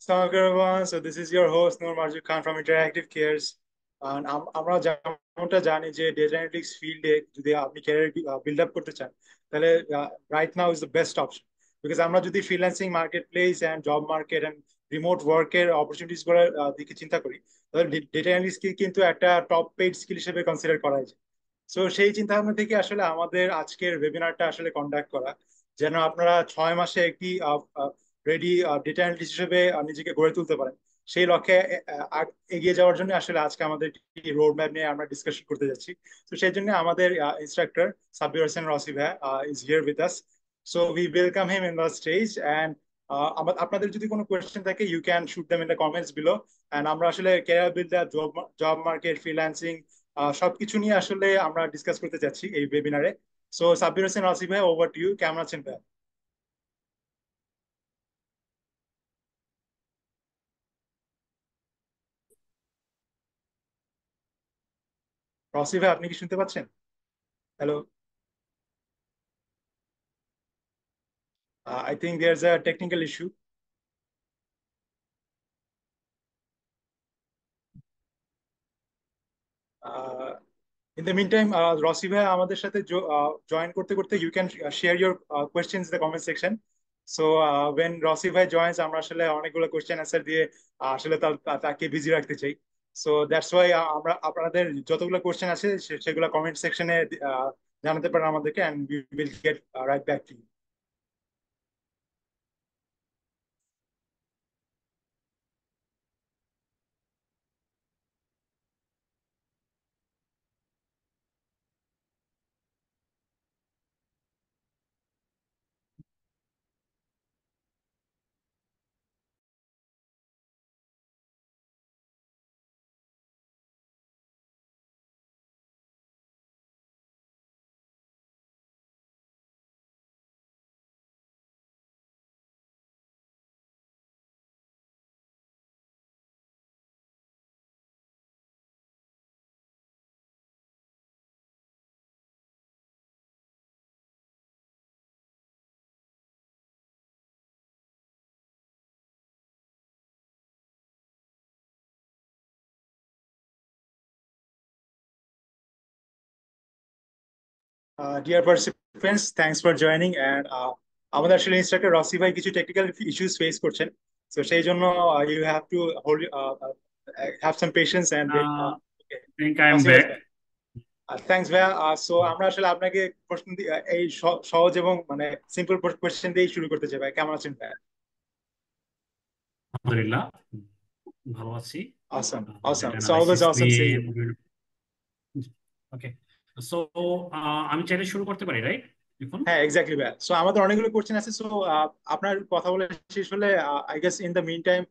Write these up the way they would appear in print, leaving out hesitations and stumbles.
Assalamualaikum everyone. So this is your host Noor Marjuk Khan from Interactive Cares. And আমরা যেমনটা জানি যে data analytics ফিল্ডে যদি আপনি ক্যারিয়ার বিল্ড আপ করতে চান তাহলে right now is the best option, because আমরা যদি freelancing market place and job market and remote ওয়ার্কের অপরচুনিটিস গুলোর দিকে চিন্তা করি, তাহলে ডেটা অ্যানালিস্টকে কিন্তু একটা টপ পেইড স্কিল হিসেবে কনসিডার করা যায়। সো সেই চিন্তা ভাবনা থেকে আসলে আমাদের আজকের ওয়েবিনারটা আসলে কন্ডাক্ট করা, যেন আপনারা 6 মাসে একটি রেডি ডেটা অ্যানালিস্ট হিসেবে নিজেকে গড়ে তুলতে পারেন। সেই লক্ষ্যে এগিয়ে যাওয়ার জন্য আসলে আজকে আমাদের রোড ম্যাপ নিয়ে আমরা ডিসকাশন করতে যাচ্ছি। তো সেই জন্য আমাদের ইনস্ট্রাক্টর সাব্বির হোসেন রসি ভাই is here with us. So we welcome him in the stage and আপনাদের যদি কোনো কোয়েশ্চেন থাকে you can shoot them in the comments below. And আমরা আসলে career builder, job market, freelancing সবকিছু নিয়ে আসলে আমরা ডিসকাস করতে যাচ্ছি এই ওয়েবিনারে। সো সাব্বির হোসেন রসি ভাই, ওভার টু ইউ। কেমন আছেন ভাই? রসি ভাই, আপনি কি শুনতে পাচ্ছেন? Hello. I think there's a technical issue. Uh, in the meantime, Rosi ভাই আমাদের সাথে জয়েন করতে করতে you can share your questions in the comment section. So when Rosi ভাই জয়েন্স, আমরা আসলে অনেকগুলো কোয়েশ্চেন অ্যান্সার দিয়ে আসলে তাকে বিজি রাখতে চাই। সো দ্যাটস ওয়াই আমরা আপনাদের যতগুলো কোয়েশ্চেন আছে সেগুলো কমেন্ট সেকশনে জানাতে পারেন আমাদেরকে, and we will get right back to you. Dear participants, thanks for joining. And আমাদের আসলে ইনস্ট্রাক্টর রসি ভাই কিছু টেকনিক্যাল ইস্যুস ফেস করছেন। তো সেই জন্য you have to hold, have some patience and wait. I think I'm Roshi ভাই, back. থ্যাঙ্কস ভাইয়া। সো আমরা আসলে আপনাকে প্রশ্ন এই সহজ এবং মানে সিম্পল কোয়েশ্চেন দিয়েই শুরু করতে চাই। ভাই কেমন আছেন ভাইয়া? আলহামদুলিল্লাহ, ভালো আছি। Awesome, data awesome. So always analysis awesome নিয়ে। seeing you. ওকে, সো আমি চাইলে শুরু করতে পারি, রাইট? এখন হ্যাঁ, এক্স্যাক্টলি ভাইয়া। সো আমাদের অনেকগুলো কোশ্চেন আছে। সো আপনার কথা বলে শেষ হলে I guess in the meantime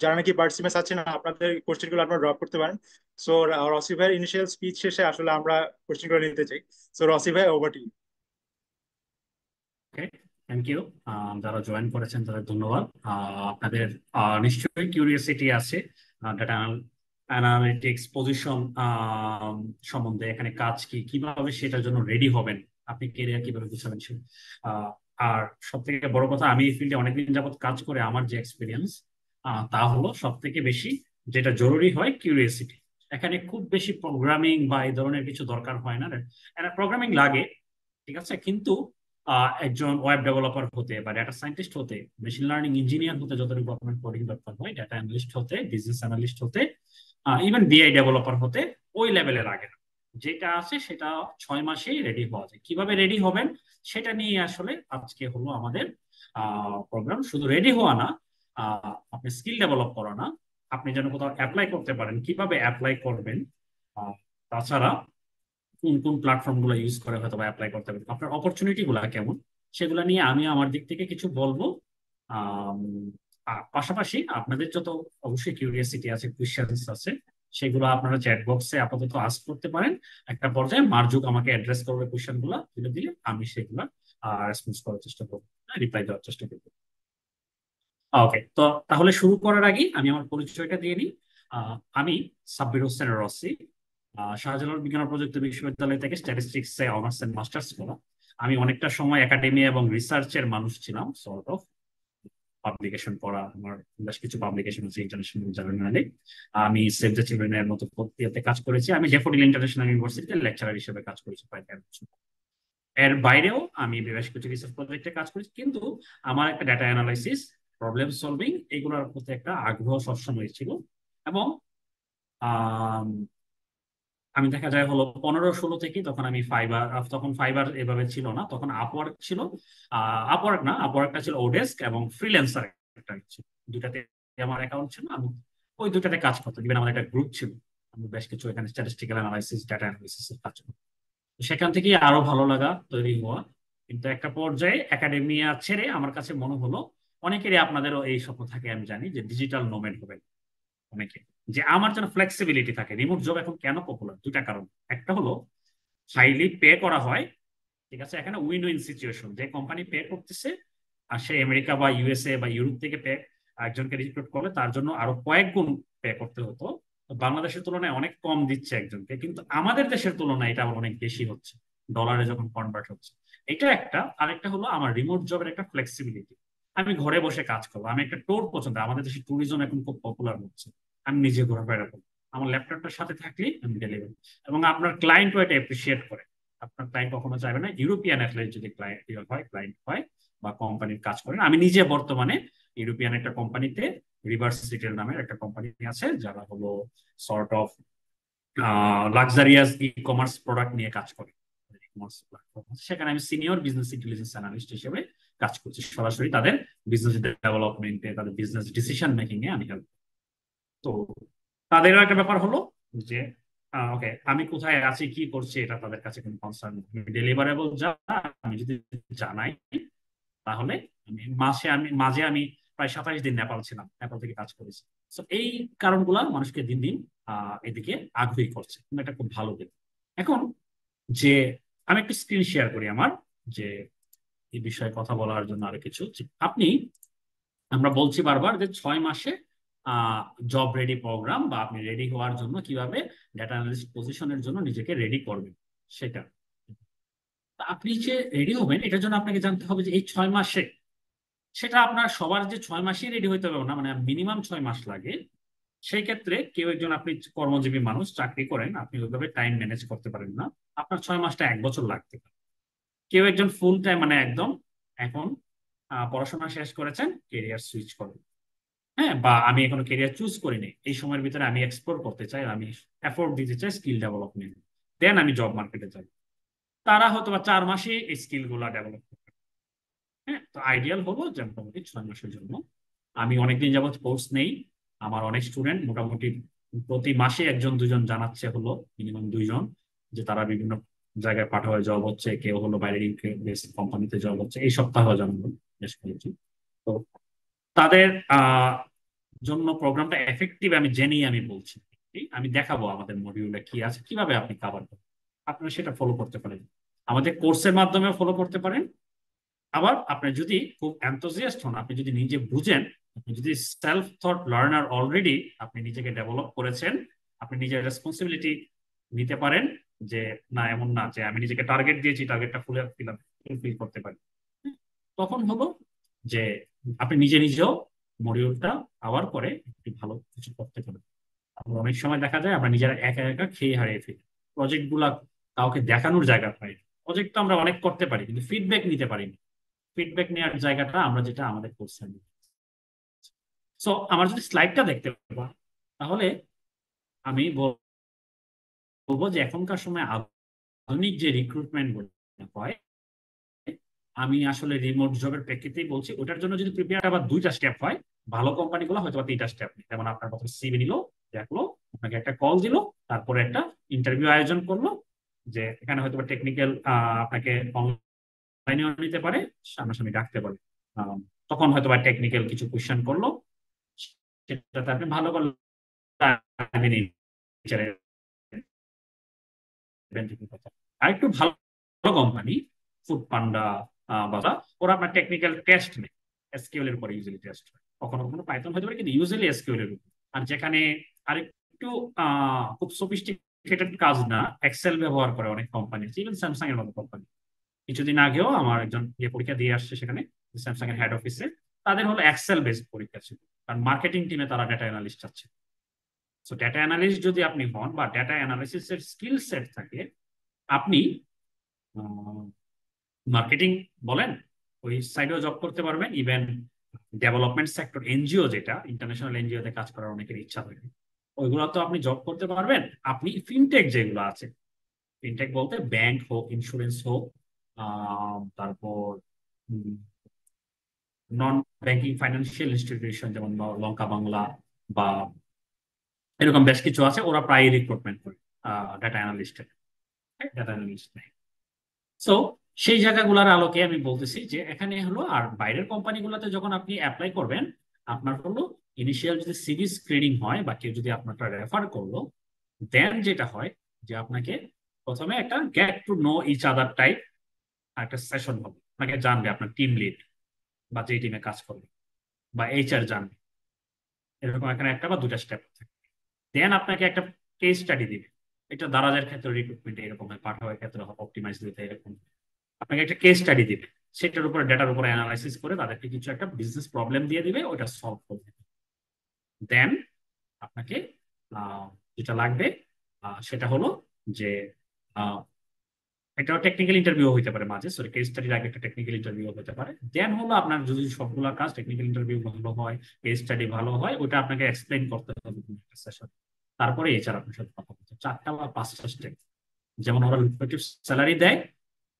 যারা নাকি পার্টিসিপেন্টস আছেন আপনাদের কোশ্চেন গুলো আপনারা ড্রপ করতে পারেন। সো রসি ভাইয়ের ইনিশিয়াল স্পিচ শেষে আসলে আমরা কোশ্চেন গুলো নিতে চাই। সো রসি ভাই, over to you. Okay, thank you. যারা জয়েন করেছেন তাদের ধন্যবাদ। আপনাদের নিশ্চয়ই কিউরিয়াসিটি আছে ডেটা অ্যানালিটিক্স পজিশন সম্বন্ধে, এখানে কাজ কি, কিভাবে সেটার জন্য রেডি হবেন, আপনি কেরিয়ার কিভাবে গুছাবেন আহ, আর সব থেকে বড় কথা, আমি এই ফিল্ডে অনেকদিন যাবত কাজ করে আমার যে এক্সপিরিয়েন্স, তা হলো সব থেকে বেশি যেটা জরুরি হয় কিউরিয়াসিটি। এখানে খুব বেশি প্রোগ্রামিং বা এই ধরনের কিছু দরকার হয় না। প্রোগ্রামিং লাগে, ঠিক আছে, কিন্তু একজন ওয়েব ডেভেলপার হতে বা ডেটা সায়েন্টিস্ট হতে, মেশিন লার্নিং ইঞ্জিনিয়ার হতে যতটুকু আপনার কোডিং দরকার হয়, ডেটা অ্যানালিস্ট হতে, বিজনেস অ্যানালিস্ট হতে, ইভেন বিআই ডেভেলপার হতে ওই লেভেলের আগে না। যেটা আছে সেটা 6 মাসেই রেডি হওয়া যায়। কিভাবে রেডি হবেন সেটা নিয়ে আসলে আজকে হলো আমাদের প্রোগ্রাম। শুধু রেডি হওয়া না, আপনি স্কিল ডেভেলপ করা না, আপনি যেন কোথাও অ্যাপ্লাই করতে পারেন, কিভাবে অ্যাপ্লাই করবেন, তাছাড়া কোন কোন প্ল্যাটফর্ম গুলো ইউজ করে হয়তো বা অ্যাপ্লাই করতে পারবেন, আপনার অপরচুনিটি গুলা কেমন, সেগুলো নিয়ে আমি আমার দিক থেকে কিছু বলবো। আম, পাশাপাশি আপনাদের যত অবশ্যই কিউরিয়াসিটি আছে, কোয়েশ্চেন্স আছে, সেগুলো আপনারা চ্যাট বক্সে আপাতত আস্ক করতে পারেন। একটা পর্যায়ে মার্জুক আমাকে অ্যাড্রেস করবে কোয়েশ্চেন গুলা, তুলে দিলে আমি সেগুলা রেসপন্স করার চেষ্টা করবো, রিপ্লাই দেওয়ার চেষ্টা করবো। ওকে, তো তাহলে শুরু করার আগে আমি আমার পরিচয়টা দিয়ে নিই। আমি সাব্বির হোসেন রসি, শাহজালাল বিজ্ঞান ও প্রযুক্তি বিশ্ববিদ্যালয় থেকে স্ট্যাটিস্টিক্সে অনার্স এন্ড মাস্টার্স করা। আমি অনেকটা সময় একাডেমি এবং রিসার্চের মানুষ ছিলাম, সর্ট অফ। পাবলিকেশন পড়া, আমার বেশ কিছু পাবলিকেশন আছে ইন্টারন্যাশনাল জার্নালে। আমি সেভ দ্য চিলড্রেনের মতো প্রক্রিয়াতে কাজ করেছি। আমি ড্যাফোডিল ইন্টারন্যাশনাল ইউনিভার্সিটিতে লেকচারার হিসেবে কাজ করেছি প্রায় 13 বছর। এর বাইরেও আমি বেশ কিছু রিসার্চ প্রজেক্টে কাজ করেছি, কিন্তু আমার একটা ডাটা অ্যানালাইসিস, প্রবলেম সলভিং, এগুলোর প্রতি একটা আগ্রহ সবসময় ছিল। এবং আম, আমি দেখা যায় হলো 15-16 থেকে, তখন আমি ফাইবার, তখন ফাইবার এভাবে ছিল না, তখন আপওয়ার্ক ছিল। আপওয়ার্ক না, আপওয়ার্কটা ছিল ওডেস্ক, এবং ফ্রিল্যান্সার একটা ছিল, দুটাতে আমার অ্যাকাউন্ট ছিল। আমি ওই দুটাতে কাজ করতাম। ইভেন আমার একটা গ্রুপ ছিল, আমি বেশ কিছু এখানে স্ট্যাটিস্টিক্যাল অ্যানালাইসিস, ডাটা অ্যানালাইসিস এর কাজ করতাম। তো সেখান থেকে আরো ভালো লাগা তৈরি হওয়া। কিন্তু একটা পর্যায়ে একাডেমিয়া ছেড়ে আমার কাছে মনে হলো, অনেকেরই আপনাদেরও এই স্বপ্ন থাকে আমি জানি, যে ডিজিটাল নোমেড হবে অনেকে, যে আমার যেন ফ্লেক্সিবিলিটি থাকে। রিমোট জব এখন কেন পপুলার? দুটা কারণ। একটা হলো হাইলি পে করা হয়, ঠিক আছে, এখানে উইন উইন সিচুয়েশন, যে কোম্পানি পে করতেছে, আর সে আমেরিকা বা ইউএসএ বা ইউরোপ থেকে পে একজনকে রিক্রুট করলে তার জন্য আরো কয়েক গুণ পে করতে হতো। তো বাংলাদেশের তুলনায় অনেক কম দিচ্ছে একজনকে, কিন্তু আমাদের দেশের তুলনায় এটা আবার অনেক বেশি হচ্ছে ডলারে যখন কনভার্ট হচ্ছে। এটা একটা। আরেকটা হলো আমার রিমোট জবের একটা ফ্লেক্সিবিলিটি। আমি ঘরে বসে কাজ করবো। আমি একটা ট্যুর পছন্দ, আমাদের দেশে ট্যুরিজম এখন খুব পপুলার হচ্ছে। আমি নিজে ঘোরাফেরা করবো, আমার ল্যাপটপটার সাথে থাকলেই আমি ডেলিভারি। এবং আপনার ক্লায়েন্টও এটা এপ্রিসিয়েট করে। আপনার ক্লায়েন্ট কখনো চাইবে না, ইউরোপিয়ান অ্যাথলেট যদি ক্লায়েন্ট হয় বা কোম্পানির কাজ করেন। আমি নিজে বর্তমানে ইউরোপিয়ান একটা কোম্পানিতে, রিভার্স রিটেল নামের একটা কোম্পানি আছে, যারা হলো sort of luxurious e commerce product নিয়ে কাজ করে। সেখানে আমি সিনিয়র বিজনেস ইন্টেলিজেন্স অ্যানালিস্ট হিসেবে কাজ করছি, সরাসরি তাদের বিজনেস ডেভেলপমেন্টে, তাদের বিজনেস ডিসিশন মেকিং এ আমি হেল্প। তো তাদেরও একটা ব্যাপার হলো যে ওকে, আমি কোথায় আছি, কি করছি, এটা তাদের কাছে কোনো কনসার্ন। ডেলিভারেবল যা আমি যদি জানাই, তাহলে মাঝে আমি প্রায় 27 দিন নেপাল ছিলাম, নেপাল থেকে কাজ করেছি। তো এই কারণগুলা মানুষকে দিন দিন এদিকে আগ্রহী করছে, এটা খুব ভালো দিক। এখন যে আমি একটু স্ক্রিন শেয়ার করি আমার, যে এই বিষয়ে কথা বলার জন্য আরো কিছু, আপনি, আমরা বলছি বারবার যে 6 মাসে জব রেডি প্রোগ্রাম, বা আপনি রেডি হওয়ার জন্য কিভাবে ডেটা অ্যানালিস্ট পজিশনের জন্য নিজেকে রেডি করবেন সেটা। তা আপনি যে রেডি হবেন, এটার জন্য আপনাকে জানতে হবে যে এই 6 মাসে, সেটা আপনার সবার যে 6 মাসেই রেডি হইতে হবে না, মানে মিনিমাম 6 মাস লাগে। সেই ক্ষেত্রে কেউ একজন, আপনি কর্মজীবী মানুষ, চাকরি করেন, আপনি ওইভাবে টাইম ম্যানেজ করতে পারেন না, আপনার 6 মাসটা 1 বছর লাগতে পারে। কেউ একজন ফুল টাইম, মানে একদম এখন পড়াশোনা শেষ করেছেন, কেরিয়ার সুইচ করেন, হ্যাঁ, বা আমি এখনো কেরিয়ার চুজ করিনি, এই সময়ের ভিতরে আমি এক্সপ্লোর করতে চাই, আমি এফোর্ট দিতে চাই স্কিল ডেভেলপমেন্ট, দেন আমি জব মার্কেটে যাই। তারা হয়তো বা 4 মাসে এই স্কিল গুলা ডেভেলপ করবে। হ্যাঁ, তো আইডিয়াল হলো যে মোটামুটি 6 মাসের জন্য। আমি অনেকদিন যাবত কোর্স নেই, আমার অনেক স্টুডেন্ট মোটামুটি প্রতি মাসে একজন দুজন জানাচ্ছে, হলো মিনিমাম 2 জন, যে তারা বিভিন্ন জায়গায় পাঠাওয়া জব হচ্ছে, কেউ হলো বাইরে ইউকে বেসড কোম্পানিতে জব হচ্ছে, এই সপ্তাহ জানাবো বেশ করেছি। তো তাদের জন্য প্রোগ্রামটা এফেক্টিভ আমি জেনেই আমি বলছি। আমি দেখাবো আমাদের মডিউলে কি আছে, কিভাবে আপনি কাভার করবেন। আপনারা সেটা ফলো করতে পারেন, আমাদের কোর্সের মাধ্যমে ফলো করতে পারেন। আবার আপনি যদি খুব এনথুজিয়াস্ট হন, আপনি যদি নিজে বুঝেন, আপনি যদি সেলফ থট লার্নার অলরেডি, আপনি নিজেকে ডেভেলপ করেছেন, আপনি নিজের রেসপন্সিবিলিটি নিতে পারেন, যে না এমন না যে আমি নিজেকে টার্গেট দিয়েছি, টার্গেটটা ফুলফিল করতে পারি, তখন হলো যে আপনি নিজে নিজেও মডিউলটা আবার করে একটু ভালো কিছু করতে পারেন। আমরা অনেক সময় দেখা যায় আমরা নিজেরা একা একা খেয়ে হারিয়ে ফেলি, প্রজেক্ট গুলা কাউকে দেখানোর জায়গা পাই। প্রজেক্ট তো আমরা অনেক করতে পারি, কিন্তু ফিডব্যাক নিতে পারি না। ফিডব্যাক নেওয়ার জায়গাটা আমরা যেটা আমাদের কোর্সে নিই। সো আমার যদি স্লাইডটা দেখতে পাবো, তাহলে আমি বলবো যে এখনকার সময় আধুনিক যে রিক্রুটমেন্ট হয়, আমি আসলে রিমোট জবের প্রেক্ষিতেই বলছি, ওটার জন্য যদি প্রিপেয়ার আবার 2টা স্টেপ হয়, ভালো কোম্পানিগুলো হয়তো 3টা স্টেপ নেই। যেমন আপনার প্রথমে সিভি নিলো, দেখলো, আপনাকে একটা কল দিলো, তারপরে একটা ইন্টারভিউ আয়োজন করলো, যে এখানে হয়তো টেকনিক্যাল, আপনাকে অনলাইনেও নিতে পারে, সামনাসামনি ডাকতে পারে। তখন হয়তো বা টেকনিক্যাল কিছু কোয়েশ্চেন করলো, সেটাতে আপনি ভালো করলে আর একটু ভালো কোম্পানি, ফুড পান্ডা বা ওরা আপনার টেকনিক্যাল টেস্ট নেই, এসকিউএল এর উপরে ইউজুয়ালি টেস্ট হয়, কখনো কখনো পাইথন হতে পারে, কিন্তু ইউজুয়ালি এসকিউএল এর উপর। আর যেখানে আরেকটু খুব সফিস্টিকেটেড কাজ না, এক্সেল ব্যবহার করে অনেক কোম্পানি, ইভেন স্যামসাং এর মতো কোম্পানি। কিছুদিন আগেও আমার একজন পরীক্ষা দিয়ে আসছে সেখানে, স্যামসাং এর হেড অফিসে, তাদের হলো এক্সেল বেসড পরীক্ষা ছিল, কারণ মার্কেটিং টিমে তারা ডেটা অ্যানালিস্ট চাচ্ছে। সো ডেটা অ্যানালিস্ট যদি আপনি হন বা ডেটা অ্যানালিসিসের স্কিল সেট থাকে, আপনি মার্কেটিং বলেন ওই সাইডেও জব করতে পারবেন। ইভেন ডেভেলপমেন্ট সেক্টর, এনজিও, যেটা ইন্টারন্যাশনাল এনজিওতে কাজ করার অনেকের ইচ্ছা থাকে, ওইগুলো তো আপনি জব করতে পারবেন। আপনি ফিনটেক যেগুলো আছে, ফিনটেক বলতে ব্যাংক হোক, ইন্স্যুরেন্স হোক, তারপর নন ব্যাংকিং ফাইন্যান্সিয়াল ইনস্টিটিউশন যেমন লঙ্কা বাংলা বা এরকম বেশ কিছু আছে, ওরা প্রায় রিক্রুটমেন্ট করে ডাটা অ্যানালিস্টের, ডাটা অ্যানালিস্ট নেয়। সো সেই জায়গাগুলোর আলোকে আমি বলতেছি যে এখানে হলো, আর বাইরের কোম্পানিগুলোতে যখন আপনি অ্যাপ্লাই করবেন, আপনার হলো ইনিশিয়াল যদি সিভি স্ক্রিনিং হয় বা কেউ যদি আপনারটা রেফার করলো, দেন যেটা হয় যে আপনাকে প্রথমে একটা get to know each other type একটা সেশন হবে। আপনাকে জানবে আপনার টিম লিড বা যে টিমে কাজ করবে, বা এইচআর জানবে। এরকম এখানে একটা বা দুটা স্টেপ থাকে। দেন আপনাকে একটা কেস স্টাডি দিবে। এটা দারাজের ক্ষেত্রে রিক্রুটমেন্ট এরকম হয়, পাঠাওয়ার ক্ষেত্রে অপটিমাইজ দিতে এরকম। আপনাকে একটা কেস স্টাডি দিবে, সেটার উপরে ডেটার উপরে অ্যানালাইসিস করে তাদেরকে কিছু একটা বিজনেস প্রবলেম দিয়ে দিবে, ওটা সলভ করবে। দেন আপনাকে যেটা লাগবে সেটা হলো যে একটা টেকনিক্যাল ইন্টারভিউ হতে পারে মাঝে, সরি কেস স্টাডির আগে একটা টেকনিক্যাল ইন্টারভিউ হতে পারে। দেন হলো আপনার যদি সবগুলো কাজ, টেকনিক্যাল ইন্টারভিউ ভালো হয়, কেস স্টাডি ভালো হয়, ওটা আপনাকে এক্সপ্লেইন করতে হবে একটা সেশন। তারপরে এছাড়া আপনার সাথে কথা বলতে 4টা বা 5টা স্টেপ। যেমন ওরা লুক্রেটিভ স্যালারি দেয়।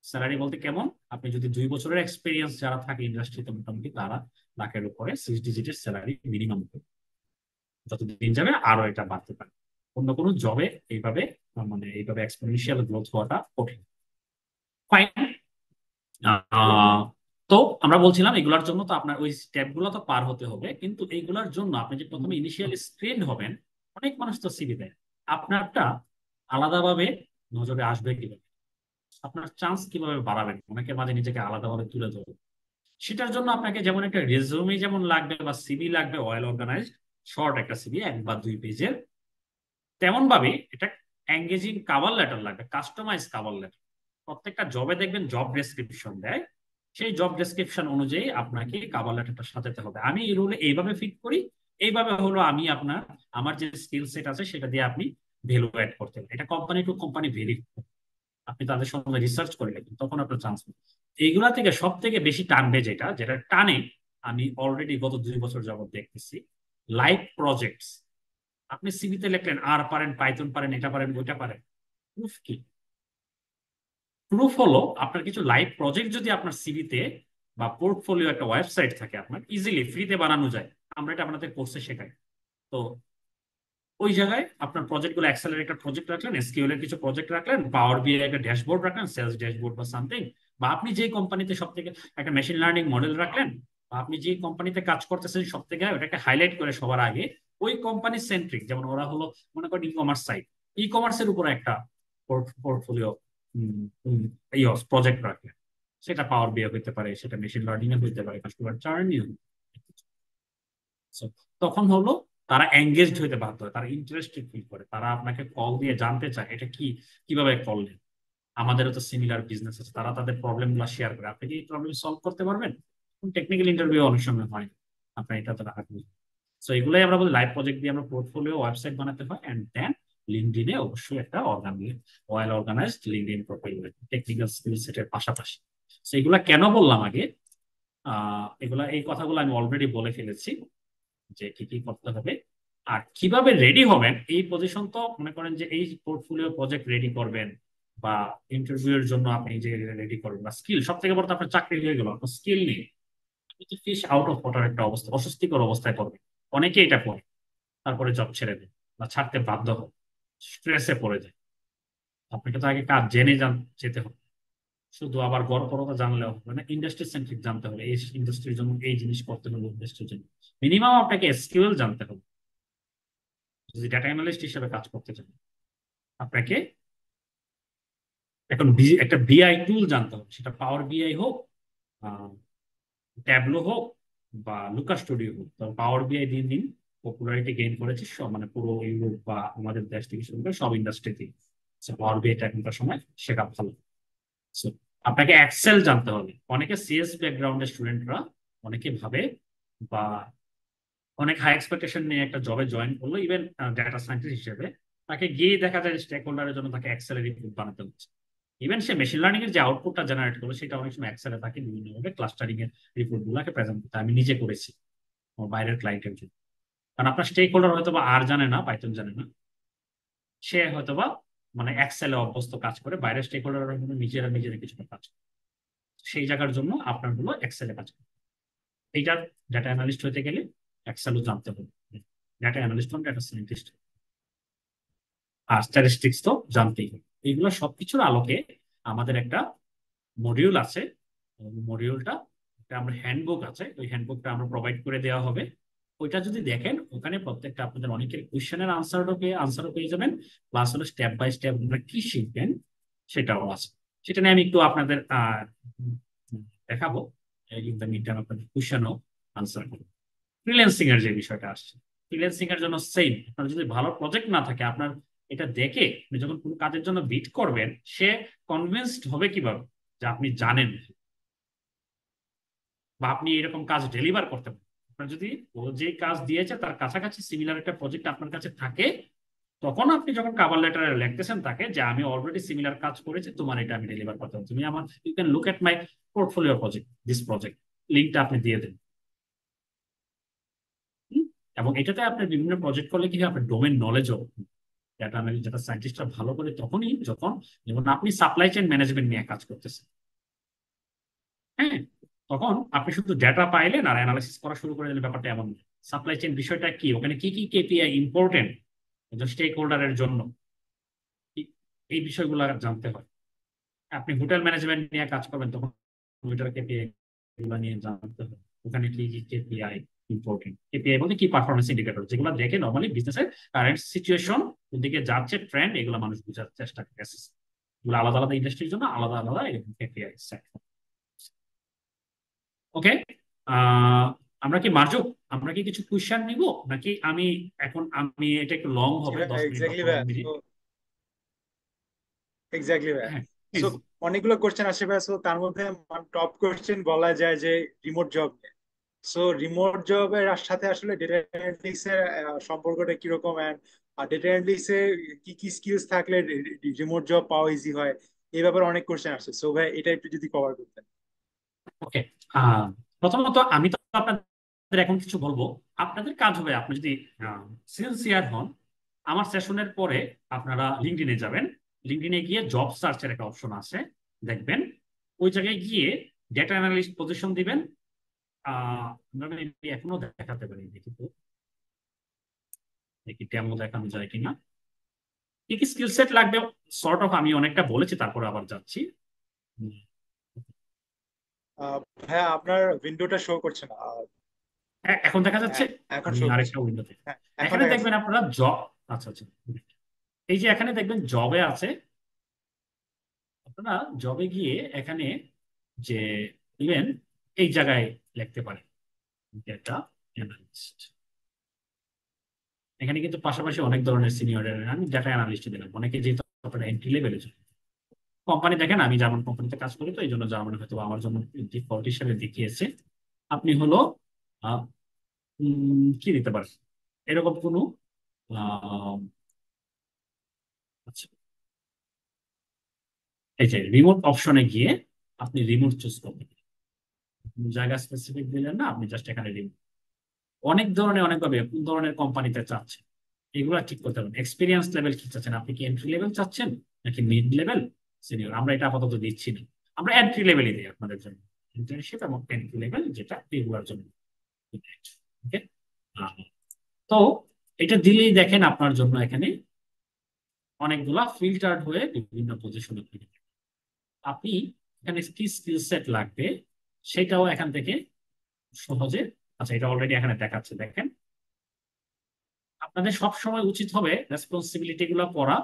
স্যালারি বলতে কেমন, আপনি যদি 2 বছরের এক্সপিরিয়েন্স যারা থাকে ইন্ডাস্ট্রিতে, মোটামুটি তারা লাখের উপরে 6 ডিজিটের স্যালারি মিনিমাম, যতদিন যাবে আরো এটা বাড়তে পারে। অন্য কোনো জবে এইভাবে মানে এইভাবে এক্সপোনেনশিয়াল গ্রোথ হওয়াটা কঠিন। ফাইন। তো আমরা বলছিলাম এগুলোর জন্য তো আপনার ওই স্টেপ গুলো তো পার হতে হবে, কিন্তু এইগুলোর জন্য আপনি যে প্রথমে ইনিশিয়ালি স্ক্রিন হবেন, অনেক মানুষ তো সিভি দেয়, আপনারটা আলাদাভাবে নজরে আসবে কিভাবে, আপনার চান্স কিভাবে বাড়াবেন অনেকের মাঝে নিজেকে আলাদাভাবে তুলে ধরবেন, সেটার জন্য আপনাকে যেমন একটা রেজুমে যেমন লাগবে বা সিভি লাগবে ওয়েল অর্গানাইজড, শর্ট একটা সিভি 1 বা 2 পেজের, তেমন ভাবে এটা এঙ্গেজিং কাভার লেটার লাগবে, কাস্টমাইজ কাভার লেটার। প্রত্যেকটা জবে দেখবেন জব ডেসক্রিপশন দেয়, সেই জব ডেসক্রিপশন অনুযায়ী আপনাকে কাভার লেটারটা সাজাতে হবে। আমি এই রুলে এইভাবে ফিট করি, এইভাবে হলো আমি আপনার আমার যে স্কিল সেট আছে সেটা দিয়ে আপনি ভ্যালু অ্যাড করতে হবে। এটা কোম্পানি টু কোম্পানি ভেরি, আপনি তাদের সঙ্গে রিসার্চ করে নেবেন, তখন আপনার চান্স পাবেন। এইগুলা থেকে সব থেকে বেশি টানবে যেটা যেটা টানে, আমি অলরেডি গত 2 বছর যাবত দেখতেছি, লাইভ প্রজেক্টস। আপনি সিভিতে লিখলেন আর পারেন, পাইথন পারেন, এটা পারেন, ওইটা পারেন, প্রুফ কি? প্রুফ হলো আপনার কিছু লাইভ প্রজেক্ট যদি আপনার সিভিতে বা পোর্টফোলিও একটা ওয়েবসাইট থাকে, আপনার ইজিলি ফ্রিতে বানানো যায়। আমরা এটা আপনাদের কোর্সে শেখাই। তো ওই জায়গায় আপনার প্রজেক্ট গুলো, এক্সেলের একটা প্রজেক্ট রাখলেন, এসকিউএল এর কিছু প্রজেক্ট রাখলেন, পাওয়ার বিআই একটা ড্যাশবোর্ড রাখলেন, সেলস ড্যাশবোর্ড বা সামথিং, বা আপনি যে কোম্পানিতে সব থেকে একটা মেশিন লার্নিং মডেল রাখলেন, বা আপনি যে কোম্পানিতে কাজ করতেছেন সব থেকে ওটাকে হাইলাইট করে সবার আগে ওই কোম্পানি সেন্ট্রিক, যেমন ওরা হলো মনে করেন ই কমার্স সাইট, ই কমার্সের উপরে একটা পোর্টফোলিও প্রজেক্ট রাখলেন। সেটা পাওয়ার বিআই হইতে পারে, সেটা মেশিন লার্নিং এ হইতে পারে, কাস্টমার জার্নি। So, তখন হলো তারা এঙ্গেজড হইতে বাধ্য হয়, তারা ইন্টারেস্টেড ফিল করে, তারা আপনাকে কল দিয়ে জানতে চায় এটা কি, কিভাবে করলেন। আমাদেরও তো সিমিলার বিজনেস আছে, তারা তাদের প্রবলেম গুলো শেয়ার করে, আপনি কি প্রবলেম সলভ করতে পারবেন। টেকনিক্যাল ইন্টারভিউ অনেক সময় হয় না, আপনার এটা তো আগ্রহী। সো এগুলাই আমরা বলি লাইভ প্রজেক্ট দিয়ে আমরা পোর্টফোলিও ওয়েবসাইট বানাতে হয়, এন্ড দেন লিঙ্কডইনে অবশ্যই একটা well organized LinkedIn profile, technical skill সেটের পাশাপাশি। সো এগুলা কেন বললাম আগে, এগুলা এই কথাগুলো আমি অলরেডি বলে ফেলেছি যে কি কি করতে হবে আর কিভাবে রেডি হবেন। এই পজিশন তো মনে করেন যে এই পোর্টফোলিও প্রজেক্ট রেডি করবেন বা ইন্টারভিউ এর জন্য আপনি যে রেডি করবেন, বা স্কিল সব থেকে বড়, আপনার চাকরি হয়ে গেল, আপনার স্কিল নেই, ফিশ আউট অফ ওয়াটার একটা অবস্থা, অস্বস্তিকর অবস্থায় পড়বে। অনেকে এটা করে তারপরে জব ছেড়ে দেয় বা ছাড়তে বাধ্য হয়, স্ট্রেসে পড়ে যায়। আপনাকে তো আগে কাজ জেনে যেতে হবে, শুধু আবার গড়পড়তা জানলেও হবে না, ইন্ডাস্ট্রি সেন্ট্রিক জানতে হবে, এই ইন্ডাস্ট্রির জন্য এই জিনিস করতে হবে, ইন্ডাস্ট্রির জন্য মিনিমাম আপনাকে এসকিউএল জানতে হবে। যদি ডাটা অ্যানালিস্ট হিসেবে কাজ করতে চান, আপনাকে এখন একটা বিআই টুল জানতে হবে, সেটা পাওয়ার বিআই হোক, ট্যাবলো হোক, বা লুকা স্টুডিও হোক। তো পাওয়ার বিআই দিন দিন পপুলারিটি গেইন করেছে, সব মানে পুরো ইউরোপ বা আমাদের দেশ থেকে শুরু করে সব ইন্ডাস্ট্রিতে পাওয়ার বিআইটা এখনকার সময় শেখা ভালো। So, আপনাকে এক্সেল জানতে হবে। অনেকে সিএস ব্যাকগ্রাউন্ডের স্টুডেন্টরা অনেকে ভাবে বা অনেক হাই এক্সপেকটেশন নিয়ে একটা জবে জয়েন করলো, ইভেন ডেটা সায়েন্টিস্ট হিসেবে, তাকে গিয়ে দেখা যায় স্টেক হোল্ডারের জন্য তাকে এক্সেলের রিপোর্ট বানাতে হচ্ছে। ইভেন সে মেশিন লার্নিং এর যে আউটপুটটা জেনারেট করলো সেটা অনেক সময় এক্সেলে তাকে বিভিন্নভাবে ক্লাস্টারিং এর রিপোর্ট গুলাকে প্রেজেন্ট করতে আমি নিজে করেছি আমার বাইরের ক্লায়েন্টের জন্য। কারণ আপনার স্টেক হোল্ডার হয়তো বা আর জানে না, পাইথন জানে না, সে হয়তোবা মানে এক্সেলে অভ্যস্ত কাজ করে, বাইরের স্টেক হোল্ডার নিজেরা নিজেরা কিছুটা কাজ করে, সেই জায়গার জন্য আপনার হলো এক্সেলে কাজ করে। এইটার ডাটা অ্যানালিস্ট হতে গেলে এক্সেলও জানতে হবে, ডাটা অ্যানালিস্ট হন, ডাটা সায়েন্টিস্ট আর স্ট্যাটিস্টিক্স তো জানতেই হবে। এইগুলো সবকিছুর আলোকে আমাদের একটা মডিউল আছে, মডিউলটা আমরা হ্যান্ডবুক আছে, ওই হ্যান্ডবুকটা আমরা প্রোভাইড করে দেওয়া হবে। ওইটা যদি দেখেন ওখানে প্রত্যেকটা আপনাদের অনেকের কোয়েশ্চেনের আনসারও পেয়ে যাবেন, প্লাস হলো স্টেপ বাই স্টেপ আপনারা কি শিখবেন সেটাও আছে। সেটা নিয়ে আমি একটু আপনাদের দেখাবো, ইন দ্য মিড টাইম আপনাদের কোয়েশ্চেনও আনসার করবো। ফ্রিল্যান্সিং এর যে বিষয়টা আসছে, ফ্রিল্যান্সিং এর জন্য সেম, আপনার যদি ভালো প্রজেক্ট না থাকে, আপনার এটা দেখে আপনি যখন কোনো কাজের জন্য বিড করবেন, সে কনভিন্সড হবে কিভাবে যে আপনি জানেন বা আপনি এরকম কাজ ডেলিভার করতে পারেন। আপনার যদি ও যে কাজ দিয়েছে তার কাছাকাছি সিমিলার একটা প্রজেক্ট আপনার কাছে থাকে, তখন আপনি যখন কাভার লেটারে লিখতেছেন তাকে যে আমি অলরেডি সিমিলার কাজ করেছি, তোমার এটা আমি ডেলিভার করতে পারবো, তুমি আমার you can look at my portfolio project, this project, লিঙ্কটা আপনি দিয়ে দেন। হুম? এবং এটাতে আপনি বিভিন্ন প্রজেক্ট করলে কি হয়, আপনার ডোমেন নলেজও, ডাটা অ্যানালিস্ট ডাটা সায়েন্টিস্টরা ভালো করে তখনই যখন, যেমন আপনি সাপ্লাই চেইন ম্যানেজমেন্ট নিয়ে কাজ করতেছেন, হ্যাঁ, তখন আপনি শুধু ডেটা পাইলেন আর অ্যানালাইসিস করা শুরু করে দিলেন, ব্যাপারটা এমন। সাপ্লাই চেইন বিষয়টা কি, ওখানে কি কি কেপিআই ইম্পর্টেন্ট স্টেক হোল্ডারের জন্য, এই বিষয়গুলো জানতে হয়। আপনি হোটেল ম্যানেজমেন্ট নিয়ে কাজ করবেন, তখন ওইটার কেপিআই গুলো নিয়ে জানতে হবে, ওখানে কি কি কেপিআই ইম্পর্টেন্ট। কেপিআই বলতে কি, পারফরমেন্স ইন্ডিকেটর, যেগুলো দেখে নর্মালি বিজনেসের কারেন্ট সিচুয়েশন দিকে যাচ্ছে, ট্রেন্ড, এগুলো মানুষ বোঝার চেষ্টা করে। এগুলো আলাদা আলাদা ইন্ডাস্ট্রির জন্য আলাদা আলাদা এরকম কেপিআই সেট। ওকে, আহ আমরা কি মার্জু, আমরা কি কিছু কোয়েশ্চেন নিব নাকি আমি এখন, আমি এটা একটু লং জি হবে, ভাই, 10 মিনিট বা এক্স্যাক্টলি ভাই। 15 মিনিট। তো এক্স্যাক্টলি ভাই। হ্যাঁ সো প্লিজ। অনেকগুলো কোশ্চেন আসে ভাই, সো তার মধ্যে টপ কোশ্চেন বলা যায় যে রিমোট জব। সো রিমোট জবের সাথে আসলে ডেটা অ্যানালিটিক্স এর সম্পর্কটা কিরকম, এন্ড ডেটা অ্যানালিটিক্স এ কি কি স্কিলস থাকলে রিমোট জব পাওয়া ইজি হয়, এই ব্যাপারে অনেক কোশ্চেন আসছে। সো ভাই এটা একটু যদি কভার করতেন। ওকে, প্রথমত আমি তো আপনাদের এখন কিছু বলবো। আপনাদের কাজ হবে, আপনি যদি সিনসিয়ার হন, আমার সেশনের পরে আপনারা লিঙ্কডইনে যাবেন, লিঙ্কডইনে গিয়ে জব সার্চের একটা অপশন আছে, দেখবেন ওই জায়গায় গিয়ে ডেটা অ্যানালিস্ট পজিশন দিবেন। আমরা maybe এখনো দেখাতে পারি, দেখি তো, দেখি ডেমো দেখানো যায় কিনা, কি কি স্কিল সেট লাগবে সর্ট অফ আমি অনেকটা বলেছি, তারপরে আবার যাচ্ছি। হুম, হ্যাঁ, আপনার উইন্ডোটা শো করছে না। এখন দেখা যাচ্ছে। হ্যাঁ, এখন আমি শো করছে। আরেকটা উইন্ডোতে, হ্যাঁ, এখন এখানে দেখা যাচ্ছে। দেখবেন আপনারা জব, আচ্ছা আচ্ছা, এই যে এখানে দেখবেন জবে আছে, আপনারা জবে গিয়ে এখানে যে ইভেন এই জায়গায় লিখতে পারেন ডেটা অ্যানালিস্ট। এখানে কিন্তু পাশাপাশি অনেক ধরনের সিনিয়র, আমি ডেটা অ্যানালিস্ট দিলাম, অনেকে যেহেতু আপনারা এন্ট্রি লেভেলে, কোম্পানি দেখেন আমি জার্মান কোম্পানিতে কাজ করি, তো এই জন্য জার্মানি হয়তো আমার জন্য ডিফল্ট হিসেবে দেখিয়েছে। আপনি হলো আহ, কি দিতে পারেন, এরকম কোনো আহ, আচ্ছা, এই যে রিমোট অপশনে গিয়ে আপনি রিমোট চুজ করবেন, জায়গা স্পেসিফিক দিলেন না, আপনি জাস্ট এখানে রিমোট। অনেক ধরনের অনেকভাবে কোন ধরনের কোম্পানিতে চাচ্ছেন এগুলো ঠিক করতে হবে। এক্সপিরিয়েন্স লেভেল কি চাচ্ছেন, আপনি কি এন্ট্রি লেভেল চাচ্ছেন নাকি মিড লেভেল, সিনিয়র? আমরা এটা আপাতত দিচ্ছি না, আমরা এন্ট্রি লেভেলই দিই আপনাদের জন্য, ইন্টার্নশিপ এবং এন্ট্রি লেভেল যেটা এগুলোর জন্য। ওকে, তো এটা দিলেই দেখেন আপনার জন্য এখানে অনেকগুলা ফিল্টার্ড হয়ে বিভিন্ন পজিশনে থাকে। আপনি এখানে কি স্কিল সেট লাগবে সেটাও এখান থেকে সহজে, আচ্ছা এটা অলরেডি এখানে দেখাচ্ছে, দেখেন আপনাদের সব সময় উচিত হবে রেসপন্সিবিলিটি গুলো পড়া,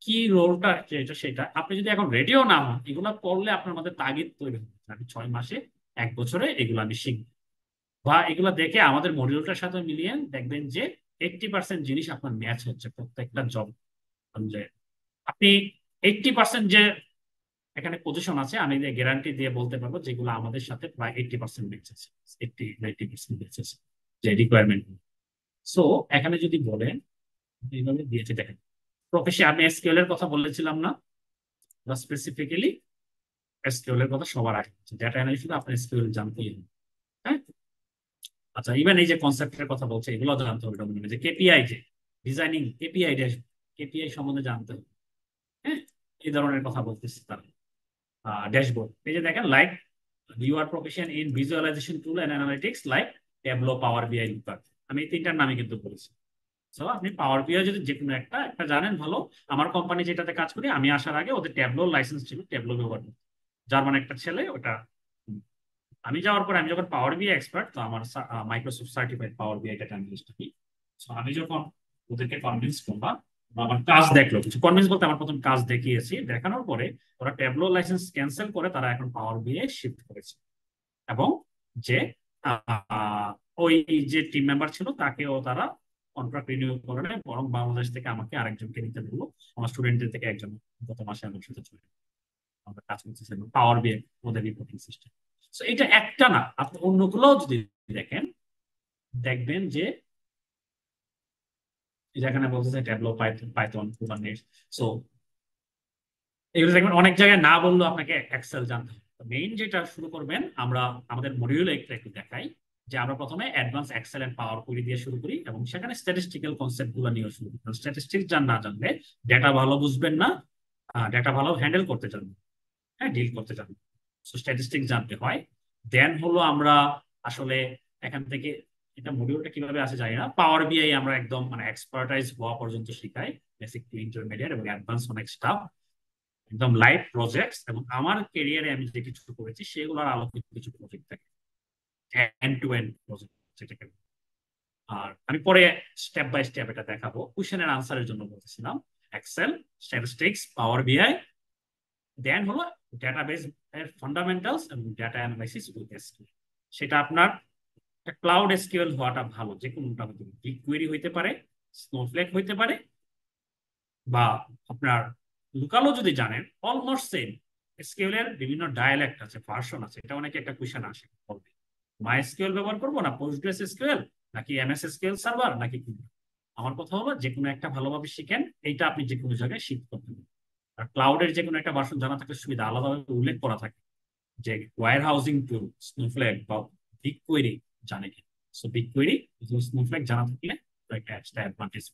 কি রোলটা যেটা সেটা। আপনি যদি এখন রেডিও না হন, এগুলা পড়লে আপনার মধ্যে তাগিদ তৈরি হবে, আমি 6 মাসে 1 বছরে এগুলো আমি শিখবো। বা এগুলো দেখে আমাদের মডিউলটার সাথে মিলিয়ে দেখবেন যে 80% জিনিস আপনার ম্যাচ হচ্ছে প্রত্যেকটা জব অনুযায়ী। আপনি 80% যে এখানে পজিশন আছে, আমি গ্যারান্টি দিয়ে বলতে পারবো যেগুলো আমাদের সাথে প্রায় 80% ম্যাচ আছে, 80-90% ম্যাচ আছে যে রিকোয়ারমেন্ট। সো এখানে যদি বলেন এইভাবে দিয়েছে, দেখেন প্রফেশন, আমি এসকিউএল এর কথা বলেছিলাম না, বা স্পেসিফিক্যালি এসকিউএল এর কথা সবার আগে, ডেটা অ্যানালিসিস আপনার এসকিউএল জানতেই হবে। হ্যাঁ, আচ্ছা, ইভেন এই যে কনসেপ্টের কথা বলছে এগুলো জানতে হবে, যে কেপিআই, যে ডিজাইনিং কেপিআই, কেপিআই সম্বন্ধে জানতে হবে। হ্যাঁ, এই ধরনের কথা বলতেছি তারা। ড্যাশবোর্ড, এই যে দেখেন, like you are profession in visualization tool and analytics like Tableau, Power BI, lookup. আমি এই তিনটার নামে কিন্তু বলেছি। সো আপনি পাওয়ার বিআই যদি যে কোনো একটা একটা জানেন ভালো। আমার কোম্পানি যেটাতে কাজ করি, আমি আসার আগে ওদের ট্যাবলো লাইসেন্স ছিল, ট্যাবলো ব্যবহার করতে। জার্মান একটা ছেলে ওটা। আমি যাওয়ার পর আমি যখন পাওয়ার বিআই এক্সপার্ট, তো আমার মাইক্রোসফট সার্টিফাইড পাওয়ার বিআই ডাটা অ্যানালিস্ট কি। সো আমি যখন ওদেরকে কনভিন্স করলাম, আমার কাজ দেখলো, কিছু কনভিন্স বলতে আমার প্রথম কাজ দেখিয়েছি, দেখানোর পরে ওরা ট্যাবলো লাইসেন্স ক্যান্সেল করে তারা এখন পাওয়ার বিআই শিফট করেছে। এবং যে ওই যে টিম মেম্বার ছিল তাকেও তারা কন্ট্রাক্ট রিনিউ করে নেয়, বরং বাংলাদেশ থেকে আমাকে আরেকজনকে নিতে বললো। আমার স্টুডেন্টদের থেকে একজন গত মাসে আমার সাথে চলে আমরা কাজ করতেছি পাওয়ার বিআই, ওদের রিপোর্টিং সিস্টেম। তো এটা একটা না, আপনি অন্যগুলো যদি দেখেন, দেখবেন যে যেখানে বলতেছে ট্যাবলো, পাইথন, কুবারনেটিস। সো এগুলো দেখবেন অনেক জায়গায় না বললেও আপনাকে এক্সেল জানতে হবে। মেইন যেটা শুরু করবেন, আমরা আমাদের মডিউলে একটু দেখাই যে আমরা প্রথমে advance Excel and power query দিয়ে শুরু করি, এবং সেখানে স্ট্যাটিস্টিক্যাল কনসেপ্ট গুলো নিয়ে শুরু করি। স্ট্যাটিস্টিক্স না জানলে ডেটা ভালো বুঝবেন না, ডেটা ভালো হ্যান্ডেল করতে জানবেন, হ্যাঁ, ডিল করতে জানবেন। সো স্ট্যাটিস্টিক্স জানতে হয়। দেন হলো আমরা আসলে এখান থেকে, এটা মডিউলটা কিভাবে আসে জানি না, পাওয়ার বিআই আমরা একদম মানে এক্সপার্টাইজ হওয়া পর্যন্ত শিখাই, বেসিক টু ইন্টারমিডিয়েট এবং অ্যাডভান্স অনেক স্টাফ, একদম লাইভ প্রজেক্টস। এবং আমার ক্যারিয়ারে আমি যে কিছু করেছি সেগুলোর আলোকে কিছু প্রজেক্ট থাকে, এন্ড টু এন্ড প্রজেক্ট যেটাকে। আর আমি পরে স্টেপ বাই স্টেপ এটা দেখাবো। কোশ্চেনের আনসারের জন্য বলতেছিলাম এক্সেল, স্ট্যাটিস্টিক্স, পাওয়ার বিআই, দেন হলো ডেটাবেস এর ফান্ডামেন্টালস এবং ডেটা অ্যানালাইসিস উইথ এসকিউএল। সেটা আপনার ক্লাউড এসকিউএল হওয়াটা ভালো, যে কোনোটা হতে পারে, বিগকুয়েরি হইতে পারে, স্নোফ্লেক হইতে পারে, বা আপনার লুকালো যদি জানেন, অলমোস্ট সেম। এসকিউএল এর বিভিন্ন ডায়ালেক্ট আছে, ভার্সন আছে, এটা অনেকে একটা কোয়েশ্চেন আসে বলবে, মাই এসকিউএল ব্যবহার করবো না পোস্টগ্রেস এসকিউএল, নাকি এমএস এসকিউএল সার্ভার, নাকি কি। আমার কথা হলো যে কোনো একটা ভালোভাবে শিখেন, এইটা আপনি যে কোনো জায়গায় শিখতে পারবেন। আর ক্লাউডের যে কোনো একটা ভার্সন জানা থাকলে সুবিধা, আলাদাভাবে উল্লেখ করা থাকে যে ওয়্যার হাউসিং টুল, স্নোফ্লেক বা বিগ কোয়েরি জানে কি। সো বিগ কোয়েরি, স্নোফ্লেক জানা থাকলে একটা এক্সট্রা অ্যাডভান্টেজ।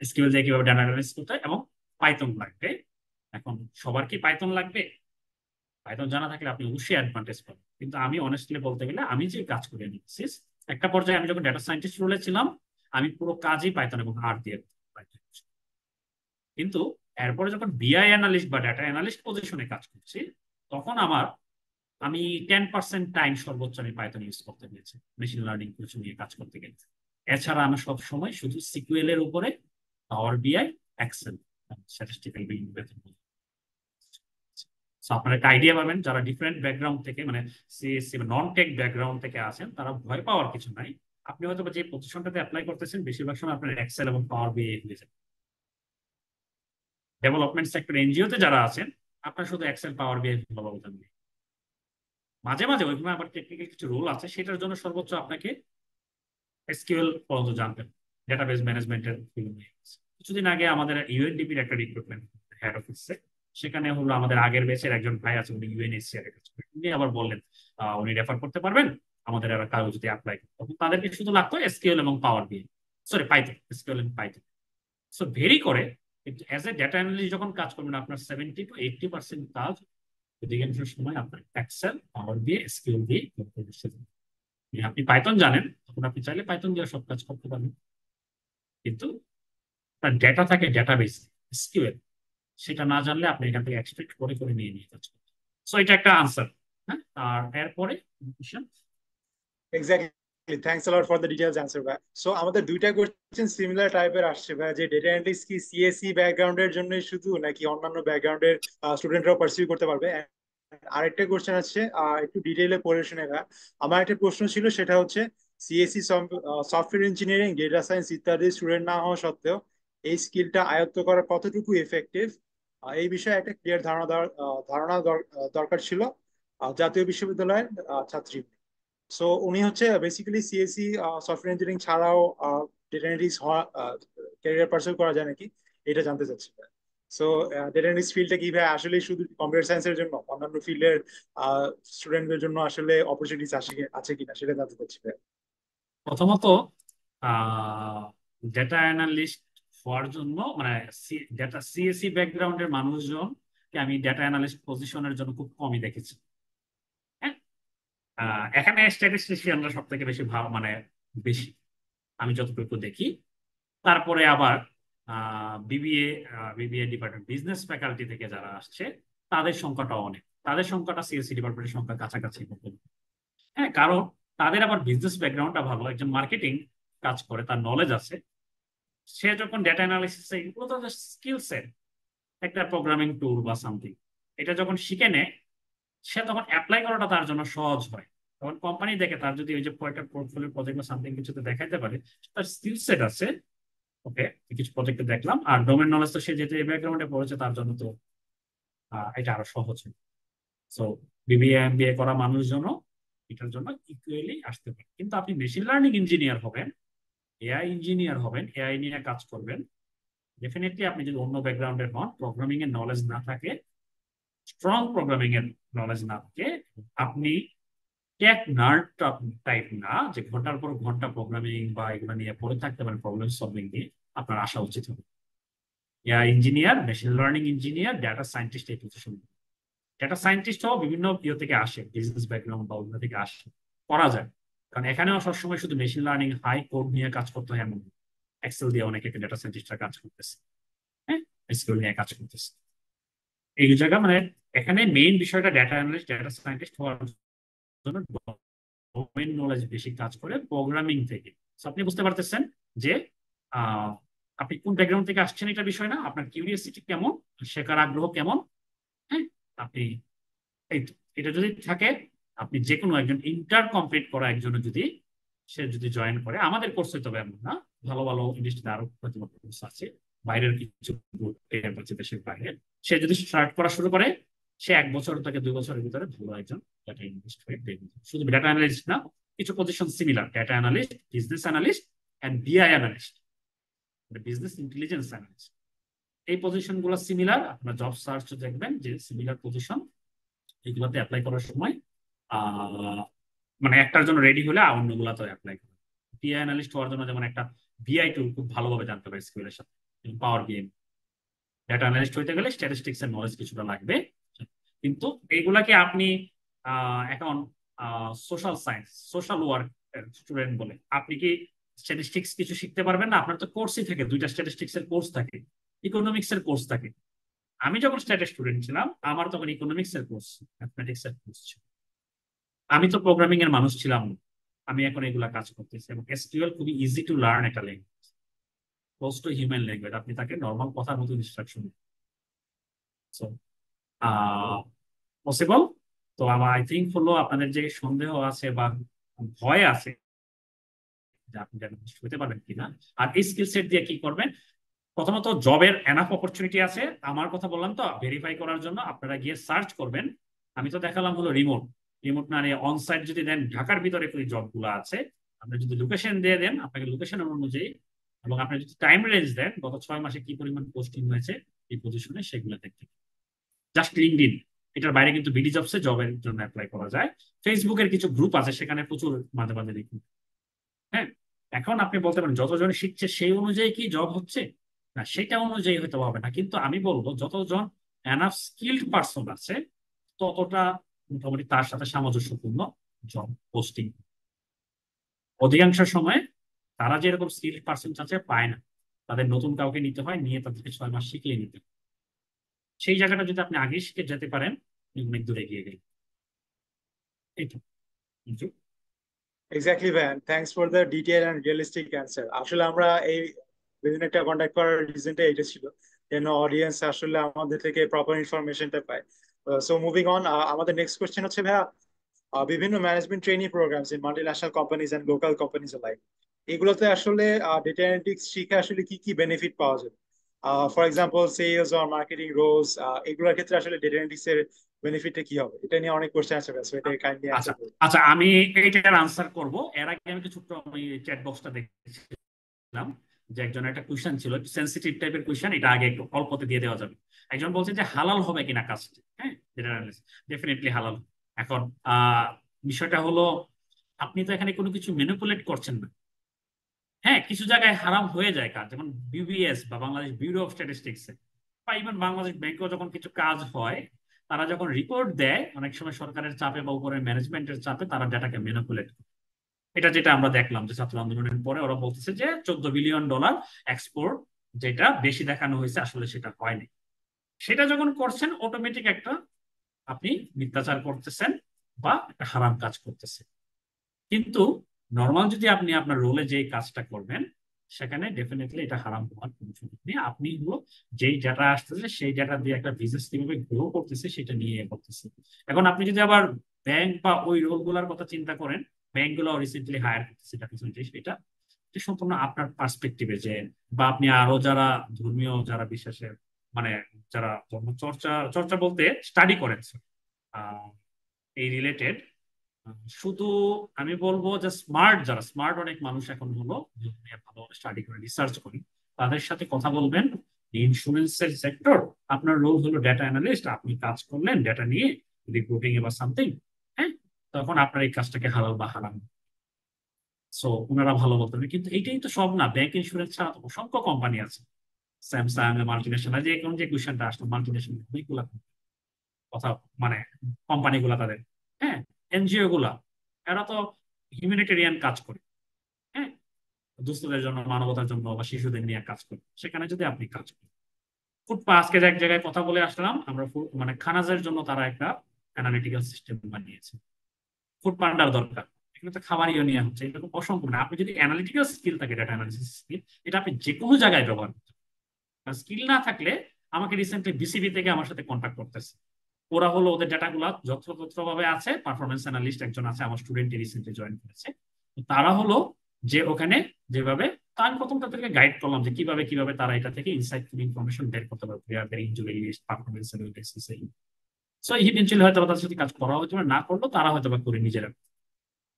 এসকিউএল দিয়ে কিভাবে ডাটা অ্যানালাইসিস করতে হয়, এবং পাইথন লাগবে। এখন সবার কি পাইথন লাগবে? পাইথন জানা থাকলে আপনি অবশ্যই অ্যাডভান্টেজ পাবেন। কিন্তু আমি অনেস্টলি বলতে গেলে, আমি যে কাজ করি অ্যানালিসিস, একটা পর্যায়ে আমি যখন ডেটা সায়েন্টিস্ট রোলে ছিলাম, আমি পুরো কাজই পাইথন এবং আর দিয়ে করছি। কিন্তু এরপরে যখন বিআই অ্যানালিস্ট বা ডেটা অ্যানালিস্ট পজিশনে কাজ করছি, তখন আমি 10% টাইম সর্বোচ্চ আমি পাইথন ইউজ করতে পেরেছি মেশিন লার্নিং কিছু নিয়ে কাজ করতে গেলে। এছাড়া আমি সব সময় শুধু সিকিউএল এর উপরে, পাওয়ার বিআই, এক্সেল, স্ট্যাটিস্টিক্যাল মেথড। আপনার একটা আইডিয়া পাবেন, যারা ডিফারেন্ট ব্যাকগ্রাউন্ড থেকে, মানে সিএসসি বা নন টেক ব্যাকগ্রাউন্ড থেকে আছেন, তারা ভয় পাওয়ার কিছু নাই। আপনি হয়তো যে পজিশনটাতে অ্যাপ্লাই করতেছেন, বেশিরভাগ সময় আপনার এক্সেল এবং পাওয়ার বিআই হয়ে যাবে। ডেভেলপমেন্ট সেক্টর এনজিওতে যারা আছেন, আপনার শুধু এক্সেল, পাওয়ার বিআই ভালোভাবে জানবে। মাঝে মাঝে ওইখানে আবার টেকনিক্যাল কিছু রোল আছে, সেটার জন্য সর্বোচ্চ আপনাকে এসকিউএল পর্যন্ত জানতেন, ডেটাবেস ম্যানেজমেন্টের। কিছুদিন আগে আমাদের ইউএনডিপির একটা রিক্রুটমেন্ট হেড অফিসে, সেখানে হলো আমাদের আগের ব্যাচের একজন ভাই আছে, উনি ইউএনএইচসিআর এর কাজ করেন। উনি আবার বললেন উনি রেফার করতে পারবেন আমাদের আর কারো যদি অ্যাপ্লাই করে। তখন তাদেরকে শুধু লাগতো এসকিউএল এবং পাওয়ার বিআই, সরি পাইথন, এসকিউএল এবং পাইথন। সো ভেরি করে অ্যাজ এ ডেটা অ্যানালিস্ট যখন কাজ করবেন, আপনার 70-80% কাজ অধিকাংশ সময় আপনার এক্সেল, পাওয়ার বিআই, এসকিউএল দিয়ে করতে বসে যাবেন। আপনি পাইথন জানেন, তখন আপনি চাইলে পাইথন দিয়ে সব কাজ করতে পারবেন। কিন্তু তার ডেটা থাকে ডেটাবেস, এসকিউএল, সেটা না জানলে আপনি এখান থেকে এক্সট্রাক্ট করে করে নিয়ে নিয়ে কাজ করতে। সো এটা একটা আনসার। হ্যাঁ, আর এরপরে question. Exactly, thanks a lot for the details answer ভাই। সো আমাদের দুইটা কোশ্চেন সিমিলার টাইপের আসছে ভাই, যে ডেটা অ্যানালিস্ট কি সিএসসি ব্যাকগ্রাউন্ডের জন্যই শুধু, নাকি অন্যান্য ব্যাকগ্রাউন্ডের স্টুডেন্টরাও পারসিউ করতে পারবে? আরেকটা কোশ্চেন আছে, একটু ডিটেইলে পড়ে শুনে ভাই। আমার একটা প্রশ্ন ছিল, সেটা হচ্ছে CSC, software engineering, data science ইত্যাদি স্টুডেন্ট না হওয়া সত্ত্বেও এই স্কিলটা আয়ত্ত করা কতটুকু এফেক্টিভ? এই বিষয়ে একটা ক্লিয়ার দরকার ছিল জাতীয় বিশ্ববিদ্যালয়ের ছাত্রী। সো উনি হচ্ছে বেসিক্যালি সিএসসি সফটওয়্যার ইঞ্জিনিয়ারিং ছাড়াও ডেটা অ্যানালিস্ট হওয়া ক্যারিয়ার পার্সু করা যায় নাকি, এটা জানতে চাচ্ছি। সো ডেটা অ্যানালিস্ট ফিল্ডটা কি ভাই আসলে শুধু কম্পিউটার সায়েন্সের জন্য, অন্যান্য ফিল্ডের স্টুডেন্টদের জন্য আসলে অপরচুনিটিস আছে কিনা সেটা জানতে চাচ্ছি ভাই। প্রথমত ডেটা অ্যানালিস্ট হওয়ার জন্য মানে ডেটা সিএসসি ব্যাকগ্রাউন্ডের মানুষজনকে আমি ডেটা অ্যানালিস্ট পজিশনের জন্য খুব কমই দেখেছি। হ্যাঁ, এখানে স্ট্যাটিস্টিশিয়ানরা সব থেকে বেশি ভালো মানে বেশি আমি যতটুকু দেখি। তারপরে আবার BBA BBA department business faculty থেকে যারা আসছে তাদের সংখ্যাটাও অনেক, তাদের সংখ্যাটা সিএসসি ডিপার্টমেন্টের সংখ্যা কাছাকাছি মতো। হ্যাঁ, কারণ তাদের আবার বিজনেস ব্যাকগ্রাউন্ডটা ভালো, একজন মার্কেটিং কাজ করে, তার নলেজ আছে, সে যখন ডেটা অ্যানালিসিস এগুলো তো স্কিল সেট, একটা প্রোগ্রামিং টুল বা সামথিং, এটা যখন শিখে নেয় সে তখন অ্যাপ্লাই করাটা তার জন্য সহজ হয়। তখন কোম্পানি দেখে তার যদি ওই যে কয়েকটা পোর্টফোলিও প্রজেক্ট বা সামথিং কিছুতে দেখাইতে পারে তার স্কিল সেট আছে, ওকে কিছু প্রজেক্টে দেখলাম, আর ডোমেন নলেজ তো সে যেহেতু এই ব্যাকগ্রাউন্ডে পড়েছে তার জন্য তো এটা আরো সহজ হয়। সো বিবিএ এমবিএ করা মানুষজনও এটার জন্য ইকুয়ালি আসতে পারে। কিন্তু আপনি মেশিন লার্নিং ইঞ্জিনিয়ার হবেন, এআই ইঞ্জিনিয়ার হবেন, এআই নিয়ে কাজ করবেন, ডেফিনেটলি আপনি যদি অন্য ব্যাকগ্রাউন্ডের হন, প্রোগ্রামিং এর নলেজ না থাকে, স্ট্রং প্রোগ্রামিং এর নলেজ না থাকে, আপনি টেক নার্ড টাইপ না যে ঘন্টার পর ঘন্টা প্রোগ্রামিং বা এগুলো নিয়ে পড়ে থাকতে পারেন, প্রবলেম সলভিং নিয়ে আপনার আসা উচিত হবে। AI engineer, machine learning engineer, data scientist এই পজিশন। ডেটা সায়েন্টিস্টও বিভিন্ন ইয়ে থেকে আসে, বিজনেস ব্যাকগ্রাউন্ড বা অন্য থেকে আসে, করা যায়। কারণ এখানেও সবসময় শুধু মেশিন লার্নিং হাই কোড নিয়ে কাজ করতে হয় এমন, এক্সেল দিয়ে অনেকে ডেটা সায়েন্টিস্টরা কাজ করতেছে, হ্যাঁ এসকিউএল নিয়ে কাজ করতেছে এই জায়গা মানে। এখানে মেইন বিষয়টা ডেটা অ্যানালিস্ট ডেটা সায়েন্টিস্ট হওয়ার জন্য ডোমেইন নলেজ বেশি কাজ করে প্রোগ্রামিং থেকে। So আপনি বুঝতে পারতেছেন যে আহ, আপনি কোন ব্যাকগ্রাউন্ড থেকে আসছেন, এটা বিষয় না, আপনার কিউরিয়াসিটি কেমন, শেখার আগ্রহ কেমন। হ্যাঁ, আপনি এই তো, এটা যদি থাকে, আপনি যে কোনো একজন ইন্টার কমপ্লিট করা একজন যদি সে যদি জয়েন করে আমাদের কোর্সে, তবে এমন না, ভালো ভালো ইন্ডাস্ট্রিতে আরো প্রতিভা কোর্স আছে, বাইরের কিছু আছে দেশের বাইরে, সে যদি স্টার্ট করা শুরু করে সে 1 বছর থেকে 2 বছরের ভিতরে ভালো একজন ডাটা ইনভেস্ট হয়ে বেরিয়ে যাবে। শুধু ডাটা অ্যানালিস্ট না, কিছু position similar, data analyst, business analyst and BI analyst, business intelligence analyst, এই পজিশন গুলো সিমিলার। আপনার জব সার্চ দেখবেন যে সিমিলার পজিশন, এগুলোতে অ্যাপ্লাই করার সময় আহ মানে একটার জন্য রেডি হলে অন্যগুলো তো অ্যাপ্লাই করে। বিআই অ্যানালিস্ট হওয়ার জন্য যেমন একটা বিআই টুল খুব ভালোভাবে জানতে হবে এসকিউএল এর সাথে, পাওয়ার বিআই। ডেটা অ্যানালিস্ট হইতে গেলে স্ট্যাটিস্টিক্স এর নলেজ কিছুটা লাগবে। কিন্তু এইগুলাকে আপনি এখন social science social work student বলে আপনি কি স্ট্যাটিস্টিক্স কিছু শিখতে পারবেন না? আপনার তো কোর্সই থাকে, দুইটা স্ট্যাটিস্টিক্স এর কোর্স থাকে, ইকোনমিক্স এর কোর্স থাকে। আমি যখন স্ট্যাটিস স্টুডেন্ট ছিলাম আমার তখন ইকোনমিক্স এর কোর্স, ম্যাথমেটিক্স এর কোর্স ছিল। আমি তো প্রোগ্রামিং এর মানুষ ছিলাম না। আমি এখন এগুলা কাজ করতেছি, এবং এসকিউএল খুবই ইজি টু লার্ন একটা language, close two human language, আপনি তাকে নর্মাল কথার মতো ইনস্ট্রাকশন। So possible. তো আমার আই থিঙ্ক হলো আপনাদের যে সন্দেহ আছে বা ভয় আছে যে আপনি জার্নালিস্ট হতে পারবেন কিনা, আর এই স্কিল সেট দিয়ে কি করবেন, প্রথমত জবের এনাফ অপরচুনিটি আছে। আমার কথা বললাম তো, ভেরিফাই করার জন্য আপনারা গিয়ে সার্চ করবেন। আমি তো দেখালাম হলো রিমোট, রিমোট না নিয়ে অন সাইট যদি দেন, ঢাকার ভিতরে যে জবগুলো আছে, আপনি যদি লোকেশন দিয়ে দেন, আপনাকে লোকেশনের অনুযায়ী, এবং আপনি যদি টাইম রেঞ্জ দেন গত 6 মাসে কি পরিমাণ পোস্টিং হয়েছে এই পজিশনে, সেগুলো দেখতে। জাস্ট লিঙ্কডইন, এটার বাইরে কিন্তু বিডি জবসে জবের জন্য অ্যাপ্লাই করা যায়। ফেসবুকের কিছু গ্রুপ আছে, সেখানে প্রচুর মাঝে মাঝে দেখুন। হ্যাঁ, এখন আপনি বলতে পারেন যতজন শিখছে সেই অনুযায়ী কি জব হচ্ছে, না সেটা অনুযায়ী হয়তো হবে না, কিন্তু আমি বলবো যতজন এনাফ স্কিল্ড পার্সন আছে ততটা মোটামুটি তার সাথে সামঞ্জস্যপূর্ণ জব পোস্টিং। অধিকাংশ সময় তারা যেরকম স্কিল্ড পার্সন চাচ্ছে পায় না, তাদের নতুন কাউকে নিতে হয়, নিয়ে তাদেরকে 6 মাস শিখিয়ে নিতে হয়। সেই জায়গাটা যদি আপনি আগে শিখে যেতে পারেন অনেক দূরে এগিয়ে গেলে। এই তো। Exactly van, thanks for the detail and realistic answer. আসলে আমরা এই ওয়েবিনারটা কন্ডাক্ট করার রিজনটা এটা ছিল, যেন অডিয়েন্স আসলে আমাদের থেকে প্রপার ইনফরমেশনটা পায়। সো মুভিং অন, আমাদের নেক্সট কোয়েশ্চেন হচ্ছে ভাইয়া, বিভিন্ন management training programs in multinational companies and local companies like, এগুলোতে আসলে ডেটা অ্যানালিটিক্স শিখে আসলে কি কি বেনিফিট পাওয়া যাবে? For example sales or marketing roles, এগুলোর ক্ষেত্রে আসলে ডেটা অ্যানালিটিক্স এর বেনিফিটটা কি হবে? এটা নিয়ে অনেক কোশ্চেন আছে, সো এটা কাইন্ডলি আচ্ছা অ্যান্সার করুন। আচ্ছা, আমি এইটার আনসার করব। এর আগে আমি কিছু ছোট্ট চ্যাট বক্সটা দেখছিলাম যে একজন একটা কোশ্চেন ছিল, সেন্সিটিভ টাইপের কোশ্চেন, এটা আগে একটু অল্পতে দিয়ে দেওয়া যাবে। একজন বলছে যে হালাল হবে কিনা কাজটি। হ্যাঁ, ডেফিনেটলি হালাল। এখন আহ বিষয়টা হলো, আপনি তো এখানে কোনো কিছু ম্যানিপুলেট করছেন না। হ্যাঁ, কিছু জায়গায় হারাম হয়ে যায় কাজ, যেমন বিবিএস বা বাংলাদেশ ব্যুরো অফ স্ট্যাটিস্টিক্স বা ইভেন বাংলাদেশ ব্যাংকেও যখন কিছু কাজ হয়, তারা যখন রিপোর্ট দেয় অনেক সময় সরকারের চাপে বা উপরের ম্যানেজমেন্টের চাপে তারা ডাটাকে ম্যানিপুলেট করে। এটা যেটা আমরা দেখলাম যে ছাত্র আন্দোলনের পরে ওরা বলতেছে যে $14 বিলিয়ন এক্সপোর্ট, যেটা বেশি দেখানো হয়েছে, আসলে সেটা হয়নি। সেটা যখন করছেন, অটোমেটিক একটা আপনি মিথ্যাচার করতেছেন বা একটা হারাম কাজ করতেছেন। কিন্তু নর্মাল যদি আপনি আপনার রোলে যে কাজটা করবেন, সেখানে ডেফিনেটলি এটা হারাম হওয়ার কোনো সুযোগ নেই। আপনি হলো যেই ডাটা আসতেছে সেই ডাটা দিয়ে একটা বিজনেস কিভাবে গ্রো করতেছে সেটা নিয়ে করতেছে। এখন আপনি যদি আবার ব্যাংক বা ওই রোল গুলার কথা চিন্তা করেন, ব্যাংক গুলো রিসেন্টলি হায়ার করতেছে এটা কিছু জিনিস, এটা এটা সম্পূর্ণ আপনার পার্সপেক্টিভে যে, বা আপনি আরো যারা ধর্মীয় যারা বিশ্বাসে, মানে যারা ধর্ম চর্চা চর্চা বলতে স্টাডি করেন এই রিলেটেড, শুধু আমি বলবো যে স্মার্ট, যারা স্মার্ট অনেক মানুষ এখন হলো ভালো স্টাডি করে রিসার্চ করি, তাদের সাথে কথা বলবেন। ইন্স্যুরেন্সের সেক্টর, আপনার রোল হলো ডেটা অ্যানালিস্ট, আপনি কাজ করলেন ডেটা নিয়ে, রিপোর্টিং বা সামথিং। হ্যাঁ, তখন আপনার এই কাজটাকে হালাল বা হারাম, সো ওনারা ভালো বলতে হবে। কিন্তু এইটাই তো সব না, ব্যাংক ইন্স্যুরেন্স ছাড়া তো অসংখ্য কোম্পানি আছে। স্যামসাং, মাল্টিনেশনাল, যে এখন যে কোয়েশ্চেনটা আসলো, মাল্টিনেশনাল অনেকগুলা কথা, মানে কোম্পানি গুলা তাদের, হ্যাঁ, এনজিও গুলা, এরা তো হিউম্যানিটেরিয়ান কাজ করে। হ্যাঁ, দুস্থদের জন্য, মানবতার জন্য বা শিশুদের নিয়ে কাজ করে। সেখানে যদি আপনি কাজ করেন, আজকে যে এক জায়গায় কথা বলে আসলাম আমরা, মানে খানাজের জন্য তারা একটা অ্যানালিটিক্যাল সিস্টেম বানিয়েছে। ফুড পান্ডার দরকার, এখানে তো খাবার ইউনিয়ন হচ্ছে, এরকম অসংখ্য। মানে আপনি যদি অ্যানালিটিক্যাল স্কিল থাকে, ডাটা অ্যানালিসিস স্কিল, এটা আপনি যে কোনো জায়গায় ব্যবহার করতে পারেন। স্কিল না থাকলে, আমাকে রিসেন্টলি বিসিবি থেকে আমার সাথে কন্ট্যাক্ট করতেছে। ওরা হলো ওদের ডাটাগুলো যত্রতত্র ভাবে আছে, পারফরমেন্স অ্যানালিস্ট একজন আছে, আমার স্টুডেন্ট রিসেন্টলি জয়েন করেছে। তো তারা হলো যে ওখানে যেভাবে, তা আমি প্রথম তাদেরকে গাইড করলাম যে কিভাবে কিভাবে তারা এটা থেকে ইনসাইটফুল ইনফরমেশন বের করতে পারবে, প্লেয়ারদের injury list, performance analysis. So eventually হয়তো তাদের সাথে কাজ করা হয়তো না করলো, তারা হয়তো বা করে নিজেরা।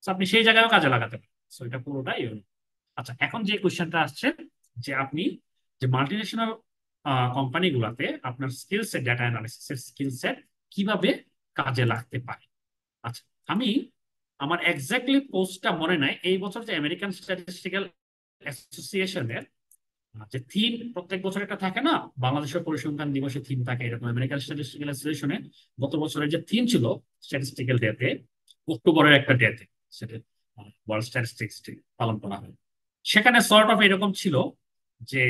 So আপনি সেই জায়গায়ও কাজে লাগাতে পারেন। সো এটা পুরোটাই আচ্ছা, এখন যে কোশ্চেনটা আসছে যে আপনি যে মাল্টিনেশনাল কোম্পানি গুলাতে আপনার স্কিল সেট, ডাটা অ্যানালিসিস এর স্কিল সেট কিভাবে কাজে লাগতে পারে। আচ্ছা, আমি আমার এক্স্যাক্টলি পোস্টটা মনে নাই, এই বছর যে আমেরিকান স্ট্যাটিস্টিক্যাল অ্যাসোসিয়েশনের যে থিম প্রত্যেক বছর একটা থাকে না, বাংলাদেশের পরিসংখ্যান দিবসে থিম থাকে, এরকম আমেরিকান স্ট্যাটিস্টিক্যাল অ্যাসোসিয়েশনে গত বছরের যে থিম ছিল স্ট্যাটিস্টিক্যাল ডেতে, অক্টোবরের একটা ডেতে, সেটা ওয়ার্ল্ড স্ট্যাটিস্টিক্স ডে পালন করা হয়। সেখানে সর্ট অফ এরকম ছিল যে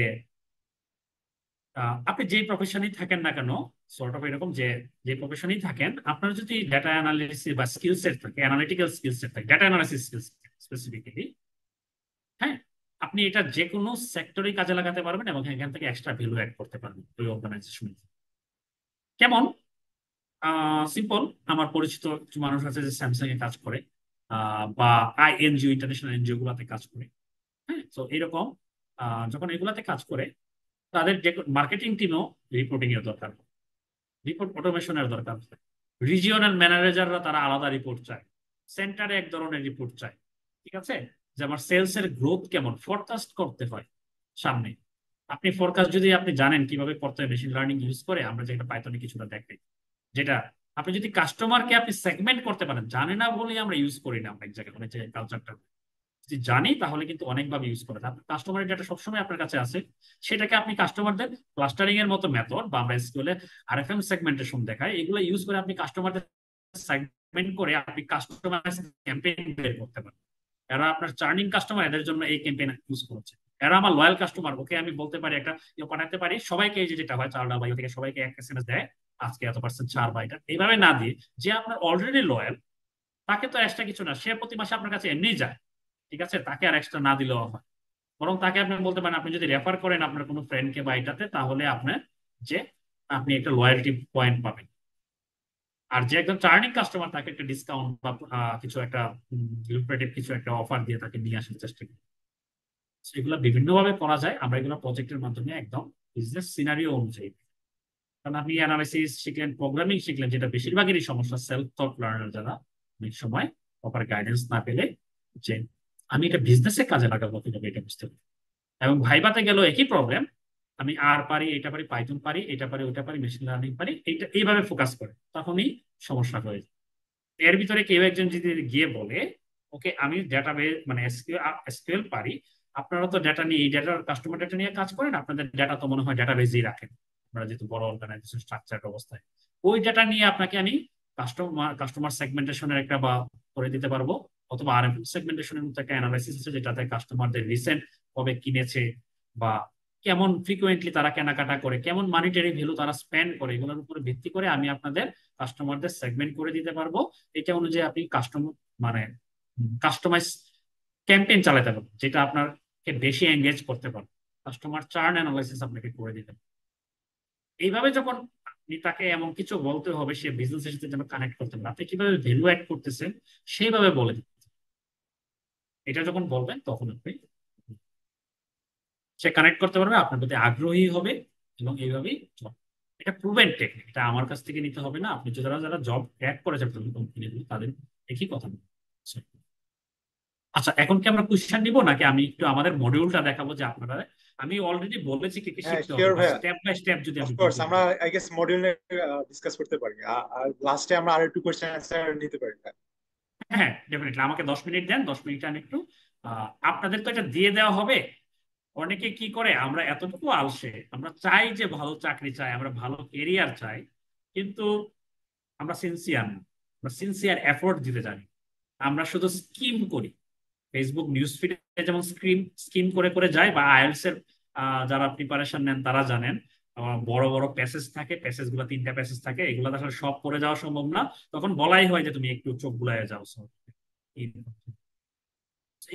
আপনি যেই প্রফেশনেই থাকেন না কেন, সর্ট অফ এরকম যে যে প্রফেশনেই থাকেন, আপনার যদি ডাটা অ্যানালিসিস বা স্কিল সেট থাকে, অ্যানালিটিক্যাল স্কিল সেট থাকে, ডাটা অ্যানালিসিস স্কিল স্পেসিফিক্যালি, হ্যাঁ, আপনি এটা যে কোনো সেক্টরেই কাজে লাগাতে পারবেন এবং এখান থেকে এক্সট্রা ভ্যালু অ্যাড করতে পারবেন ওই অর্গানাইজেশন। কেমন? সিম্পল। আমার পরিচিত কিছু মানুষ আছে যে স্যামসাং এ কাজ করে, বা আইএনজিও, ইন্টারন্যাশনাল এনজিও গুলাতে কাজ করে। হ্যাঁ, তো এরকম যখন এগুলাতে কাজ করে, তাদের যে মার্কেটিং টিমও রিপোর্টিং এর দরকার, রিপোর্ট অটোমেশনের দরকার। রিজিওনাল ম্যানেজাররা তারা আলাদা রিপোর্ট চায়, সেন্টারে এক ধরনের রিপোর্ট চায়। ঠিক আছে, যে আমার সেলস এর গ্রোথ কেমন ফরকাস্ট করতে হয় সামনে। আপনি ফরকাস্ট যদি আপনি জানেন কিভাবে করতে হয় মেশিন লার্নিং ইউজ করে, আমরা যেটা পাইথনে কিছুটা দেখাই, যেটা আপনি যদি কাস্টমারকে আপনি সেগমেন্ট করতে পারেন, জানে না বলেই আমরা ইউজ করি না অনেক জায়গায়, অনেক জায়গায় কালচারটা যদি জানি তাহলে কিন্তু অনেকভাবে ইউজ করা যায়। কাস্টমারের ডাটা সবসময় আপনার কাছে আছে, সেটাকে আপনি কাস্টমারদের ক্লাস্টারিং এর মতো মেথড, বা আমরা এসকিউএল এ আরএফএম সেগমেন্টেশন দেখাই, এগুলো ইউজ করে আপনি কাস্টমারদের সেগমেন্ট করে আপনি কাস্টমাইজ ক্যাম্পেইন বের করতে পারেন। এরা আপনার চার্নিং কাস্টমার, এদের জন্য এই ক্যাম্পেইন ইউজ করছে। এরা আমার লয়াল কাস্টমার, ওকে আমি বলতে পারি একটা পাঠাতে পারি সবাইকে, এই যে যেটা হয় চার ডাবা থেকে সবাইকে এক এসএমএস দেয় আজকে এত পার্সেন্ট ছাড় বা এটা, এইভাবে না দিয়ে যে আপনার অলরেডি লয়াল, তাকে তো এক্সট্রা কিছু না, সে প্রতি মাসে আপনার কাছে এমনিই যায়, ঠিক আছে, তাকে আর এক্সট্রা না দিলেও হয়। বরং তাকে আপনি বলতে পারেন, আপনি যদি রেফার করেন আপনার কোনো ফ্রেন্ডকে বা এটাতে, তাহলে আপনার যে আপনি একটা লয়্যালটি পয়েন্ট পাবেন। আর যে একজন চার্নিং কাস্টমার, তাকে একটা ডিসকাউন্ট বা কিছু একটা লুক্রেটিভ কিছু একটা অফার দিয়ে তাকে নিয়ে আসার চেষ্টা করি। এগুলো বিভিন্ন ভাবে করা যায়, আমরা এগুলো প্রজেক্টের মাধ্যমে একদম বিজনেস সিনারিও অনুযায়ী। কারণ আপনি অ্যানালাইসিস শিখলেন, প্রোগ্রামিং শিখলেন, যেটা বেশিরভাগেরই সমস্যা সেলফ টট লার্নার যারা অনেক সময় প্রপার গাইডেন্স না পেলে, যে আমি এটা বিজনেসে কাজে লাগাবো কিভাবে এটা বুঝতে পারি। এবং ভাইভাতে গেল একই প্রবলেম, আমি আর পারি, এটা পারি, পাইথন পারি, এটা পারি, ওটা পারি, মেশিন লার্নিং পারি, এইটা এইভাবে ফোকাস করে, তখনই সমস্যা হয়ে যায়। এর ভিতরে কেউ একজন যদি গিয়ে বলে ওকে আমি ডেটাবেস মানে এসকিউএল পারি, আপনারা তো ডেটা নিয়ে, এই ডেটা কাস্টমার ডেটা নিয়ে কাজ করেন, আপনাদের ডেটা তো মনে হয় ডেটাবেজেই রাখেন, আপনারা যেহেতু বড় অর্গানাইজেশন স্ট্রাকচার অবস্থায়, ওই ডেটা নিয়ে আপনাকে আমি কাস্টমার সেগমেন্টেশনের একটা বা করে দিতে পারবো, অথবা আরএফএল সেগমেন্টেশনের মতো একটা অ্যানালাইসিস আছে যেটাতে কাস্টমারদের রিসেন্ট কবে কিনেছে, বা কেমন ফ্রিকুয়েন্টলি তারা কেনাকাটা করে, কেমন মানিটারি ভ্যালু তারা স্পেন্ড করে, এগুলোর উপরে ভিত্তি করে আমি আপনাদের কাস্টমারদের সেগমেন্ট করে দিতে পারবো। এটা অনুযায়ী আপনি মানে কাস্টমাইজ ক্যাম্পেইন চালাতে পারবেন, যেটা আপনাকে বেশি এঙ্গেজ করতে পারবে। কাস্টমার চার্ন অ্যানালাইসিস আপনাকে করে দিতে পারবে। এইভাবে যখন আপনি তাকে এমন কিছু বলতে হবে সে বিজনেসের সাথে যেন কানেক্ট করতে পারে, আপনি কিভাবে ভ্যালু অ্যাড করতেছেন সেইভাবে বলে দিন। এটা যখন বলবেন তখন আপনি সে কানেক্ট করতে পারবে, আপনার প্রতি আগ্রহী হবে, এবং এইভাবেই চলবে। এটা প্রুভেন টেকনিক, এটা আমার কাছ থেকে নিতে হবে না। আপনি যারা যারা জব ক্র্যাক করেছে কোম্পানিগুলো তাদের একই কথা বলছে। আচ্ছা, এখন কি আমরা কোশ্চেন নিব, নাকি আমি একটু আমাদের মডিউলটা দেখাবো যে আপনারা, আমি অলরেডি বলেছি কি কি হ্যাঁ শিখতে হবে, শিওর বা ভাইয়া, স্টেপ বাই স্টেপ যদি আমি অফকোর্স বলতে আমরা পারি। আই গেস মডিউল ডিসকাস করতে পারি, আর লাস্টে আমরা আর একটু কোশ্চেন অ্যান্সার নিতে পারি। হ্যাঁ, ডেফিনেটলি আমাকে 10 মিনিট দেন, 10 মিনিট আমি একটু আপনাদের তো এটা দিয়ে দেওয়া হবে। অনেকে কি করে, আমরা এতটুকু আলসে, আমরা চাই যে ভালো চাকরি চাই, আমরা ভালো কেরিয়ার চাই, কিন্তু আমরা সিনসিয়ার না, আমরা সিনসিয়ার এফোর্ট দিতে জানি। আমরা শুধু স্কিম করি, ফেসবুক নিউজ ফিডে যেমন স্ক্রিম স্কিম করে করে যায়, বা আইএলটিএস এর যারা প্রিপারেশন নেন তারা জানেন, বড় বড় প্যাসেজ থাকে, প্যাসেজ গুলো 3টা প্যাসেজ থাকে, এগুলো আসলে সব পড়ে যাওয়া সম্ভব না, তখন বলাই হয় যে তুমি একটু চোখ বুলায় যাও।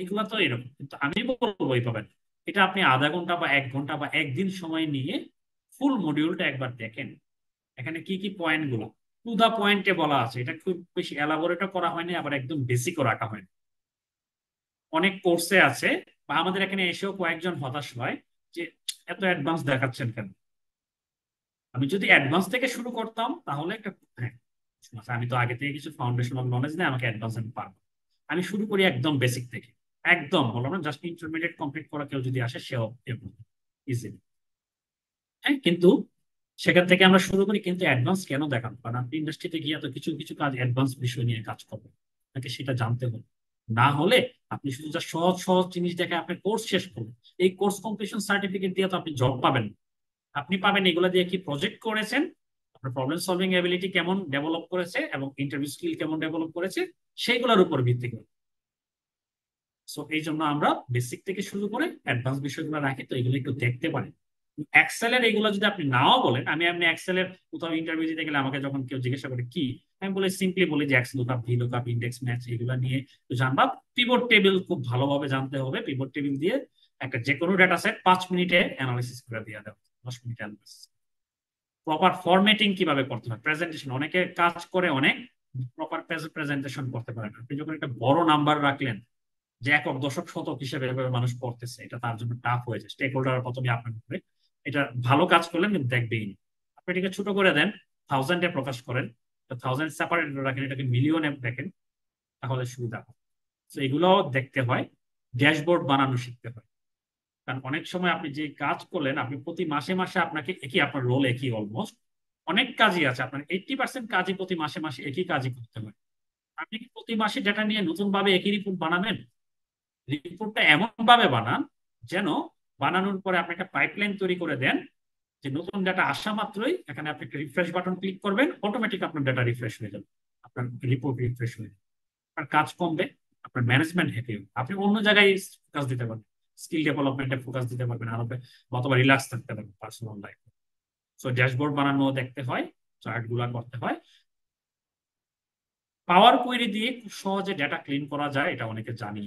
এইগুলা তো এরকম, কিন্তু আমি বলবো এইভাবে না। এটা আপনি আধা ঘন্টা বা 1 ঘন্টা বা একদিন সময় নিয়ে ফুল মডিউলটা একবার দেখেন, এখানে কি কি পয়েন্ট গুলো টু দা পয়েন্টে বলা আছে, এটা খুব বেশি এলাবোরেটও করা হয়নি, আবার একদম বেসিকও রাখা হয়নি। অনেক কোর্সে আছে, বা আমাদের এখানে এসেও কয়েকজন হতাশ হয় যে এত অ্যাডভান্স দেখাচ্ছেন কেন। আমি যদি অ্যাডভান্স থেকে শুরু করতাম তাহলে একটা, হ্যাঁ আচ্ছা, আমি তো আগে থেকে কিছু ফাউন্ডেশনাল নলেজ নেই, আমাকে অ্যাডভান্স আমি পারবো। আমি শুরু করি একদম বেসিক থেকে, একদম বললাম না, জাস্ট ইন্টারমিডিয়েট কমপ্লিট করা কেউ যদি আসে সেও ইজিলি। হ্যাঁ, কিন্তু সেখান থেকে আমরা শুরু করি, কিন্তু অ্যাডভান্স কেন দেখান, কারণ আপনি ইন্ডাস্ট্রিতে গিয়ে তো কিছু কিছু কাজ অ্যাডভান্স বিষয় নিয়ে কাজ করবেন, আপনাকে সেটা জানতে হবে। না হলে আপনি শুধু যা সহজ সহজ জিনিস দেখে আপনি কোর্স শেষ করবেন, এই কোর্স কমপ্লিশন সার্টিফিকেট দিয়ে তো আপনি জব পাবেন না। আপনি পাবেন এগুলো দিয়ে কি প্রজেক্ট করেছেন, আপনার প্রবলেম সলভিং এবিলিটি কেমন ডেভেলপ করেছে, এবং ইন্টারভিউ স্কিল কেমন ডেভেলপ করেছে, সেইগুলোর উপর ভিত্তি করে। সো এই জন্য আমরা বেসিক থেকে শুরু করে অ্যাডভান্স বিষয়গুলো রাখি, তো এগুলো একটু দেখতে পারেন। এক্সেলের এগুলো যদি আপনি নাও বলেন, আমি এক্সেলের কোথাও ইন্টারভিউ দিতে গেলে আমাকে যখন কেউ জিজ্ঞাসা করে কি, আমি বলে সিম্পলি বলি যে x lookup, V lookup, index match, এগুলো নিয়ে একটু জানবা। পিভট টেবিল খুব ভালোভাবে জানতে হবে, পিভট টেবিল দিয়ে একটা যে কোনো ডাটা সেট 5 মিনিটে অ্যানালাইসিস করে দিয়ে দেওয়া, 10 মিনিটে অ্যানালাইসিস। প্রপার ফরম্যাটিং কিভাবে করতে হয়, প্রেজেন্টেশন অনেকে কাজ করে, অনেক প্রপার প্রেজেন্টেশন করতে পারেন। আপনি যখন একটা বড় নাম্বার রাখলেন যে একক দশক শতক হিসেবে এভাবে মানুষ পড়তেছে, এটা তার জন্য টাফ হয়ে যায়, স্টেক হোল্ডার প্রথমে আপনার উপরে। এটা ভালো কাজ করলেন কিন্তু দেখবেই না। আপনি এটাকে ছোট করে দেন, 1000-এ প্রকাশ করেন, 1000 সেপারেট রাখেন, এটাকে মিলিয়নে দেখেন, তাহলে সুবিধা হয়। তো এগুলোও দেখতে হয়, ড্যাশবোর্ড বানানো শিখতে হয়। কারণ অনেক সময় আপনি যে কাজ করলেন, আপনি প্রতি মাসে মাসে আপনাকে একই, আপনার রোল একই অলমোস্ট, অনেক কাজই আছে, আপনার 80% কাজই প্রতি মাসে মাসে একই কাজই করতে হয়। আপনি কি প্রতি মাসে ডেটা নিয়ে নতুন ভাবে একই রিপোর্ট বানাবেন? রিপোর্টটা এমন ভাবে বানান যেন বানানোর পরে আপনি একটা পাইপলাইন তৈরি করে দেন, যে নতুন ডাটা আসা মাত্রই এখানে আপনি একটা রিফ্রেশ বাটন ক্লিক করবেন, অটোমেটিক আপনার ডাটা রিফ্রেশ হয়ে যাবে, আপনার রিপোর্ট রিফ্রেশ হয়ে যাবে, আপনার কাজ কমবে, আপনার ম্যানেজমেন্ট হ্যাপি হবে, আপনি অন্য জায়গায় ফোকাস দিতে পারবেন, স্কিল ডেভেলপমেন্টে ফোকাস দিতে পারবেন আরো, অথবা রিল্যাক্স থাকতে পারবেন পার্সোনাল লাইফ। সো ড্যাশবোর্ড বানানো দেখতে হয়, চার্ট গুলা করতে হয়। পাওয়ার কোয়েরি দিয়ে খুব সহজে ডেটা ক্লিন করা যায়, এটা অনেকে জানি।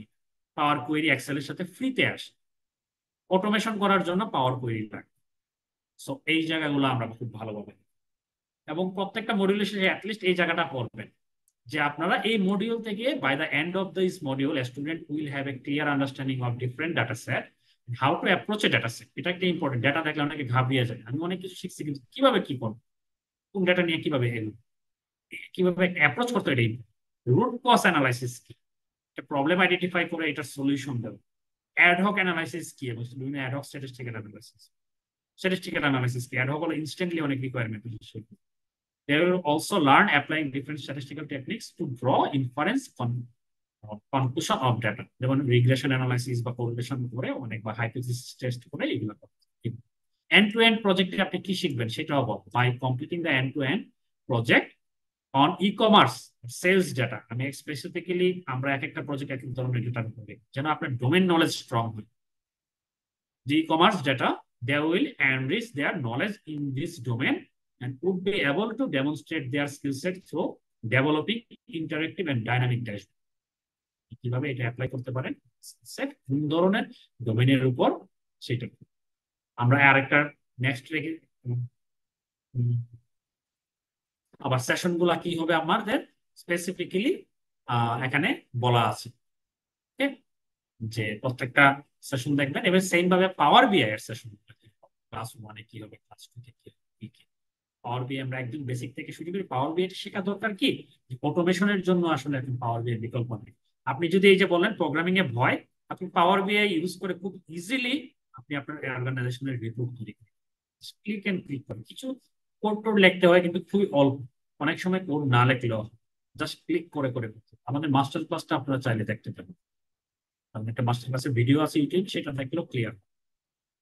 পাওয়ার কোয়েরি এক্সেলের সাথে ফ্রিতে আসে, অটোমেশন করার জন্য পাওয়ার কোয়েরি লাগে। সো এই জায়গাগুলো আমরা খুব ভালোভাবে, এবং প্রত্যেকটা মডিউলের শেষে অ্যাটলিস্ট এই জায়গাটা পড়বেন যে আপনারা এই মডিউল থেকে by the end of this module student will have a clear understanding of different data set, how to approach a data set, এটা একটা ইম্পর্টেন্ট। ডেটা দেখলে অনেকে ঘাবড়িয়ে যায়, আমি অনেক কিছু শিখছি কিন্তু কিভাবে কি করবো, কোন ডেটা নিয়ে কিভাবে এগোবো, কিভাবে অ্যাপ্রোচ করতে, এটাই রুট কজ অ্যানালাইসিস কি, একটা প্রবলেম আইডেন্টিফাই করে এটার সলিউশন দেবো। অ্যাডহক অ্যানালাইসিস কি, এবং বিভিন্ন ad hoc statistical analysis. Statistical analysis কি, অ্যাডহক হলো ইনস্ট্যান্টলি অনেক requirement. They will also learn applying different statistical techniques to draw inference conclusion of data, যেমন রিগ্রেশন অ্যানালাইসিস বা কোরিলেশন করে অনেক, বা হাইপোথিসিস টেস্ট করে এগুলো করতে। এন্ড টু এন্ড প্রজেক্টে আপনি কি শিখবেন সেটাও বলবো, by completing the end to end project on e commerce sales data. আমি স্পেসিফিক্যালি আমরা এক একটা প্রজেক্ট এক এক ধরনের ডেটা করি, যেন আপনার ডোমেন নলেজ স্ট্রং হয়। The e-commerce data, they will enrich their knowledge in this domain and would be able to demonstrate their skill set through developing interactive and dynamic dashboard. কিভাবে এটা apply করতে পারেন, set কোন ধরনের ডোমেনের উপর, সেটা আমরা আরেকটা নেক্সট রেখে। আবার সেশন গুলা কি হবে আমাদের স্পেসিফিক্যালি এখানে বলা আছে, যে প্রত্যেকটা সেশন দেখবেন। এবার সেম ভাবে পাওয়ার বিআই এর সেশন, ক্লাস 1 কি হবে, ক্লাস 2 কি হবে। পাওয়ার বিআই আমরা একদম বেসিক থেকে শুরু করি। পাওয়ার বিআই শেখা দরকার কি, অটোমেশনের জন্য আসলে এখন পাওয়ার বিআই বিকল্প নেই। আপনি যদি এই যে বলেন প্রোগ্রামিং এ ভয়, আপনি পাওয়ার বিআই ইউজ করে খুব ইজিলি আপনি আপনার অর্গানাইজেশনের রিপোর্ট তৈরি করেন। ক্লিক এন্ড ক্লিক করেন, কিছু কোড টোড লিখতে হয় কিন্তু খুবই অল্প, অনেক সময় কোড না লিখলেও জাস্ট ক্লিক করে করে করতে। আমাদের মাস্টার ক্লাসটা আপনারা চাইলে দেখতে পারেন, একটা মাস্টার ক্লাসের ভিডিও আছে ইউটিউব, সেটা দেখলেও ক্লিয়ার।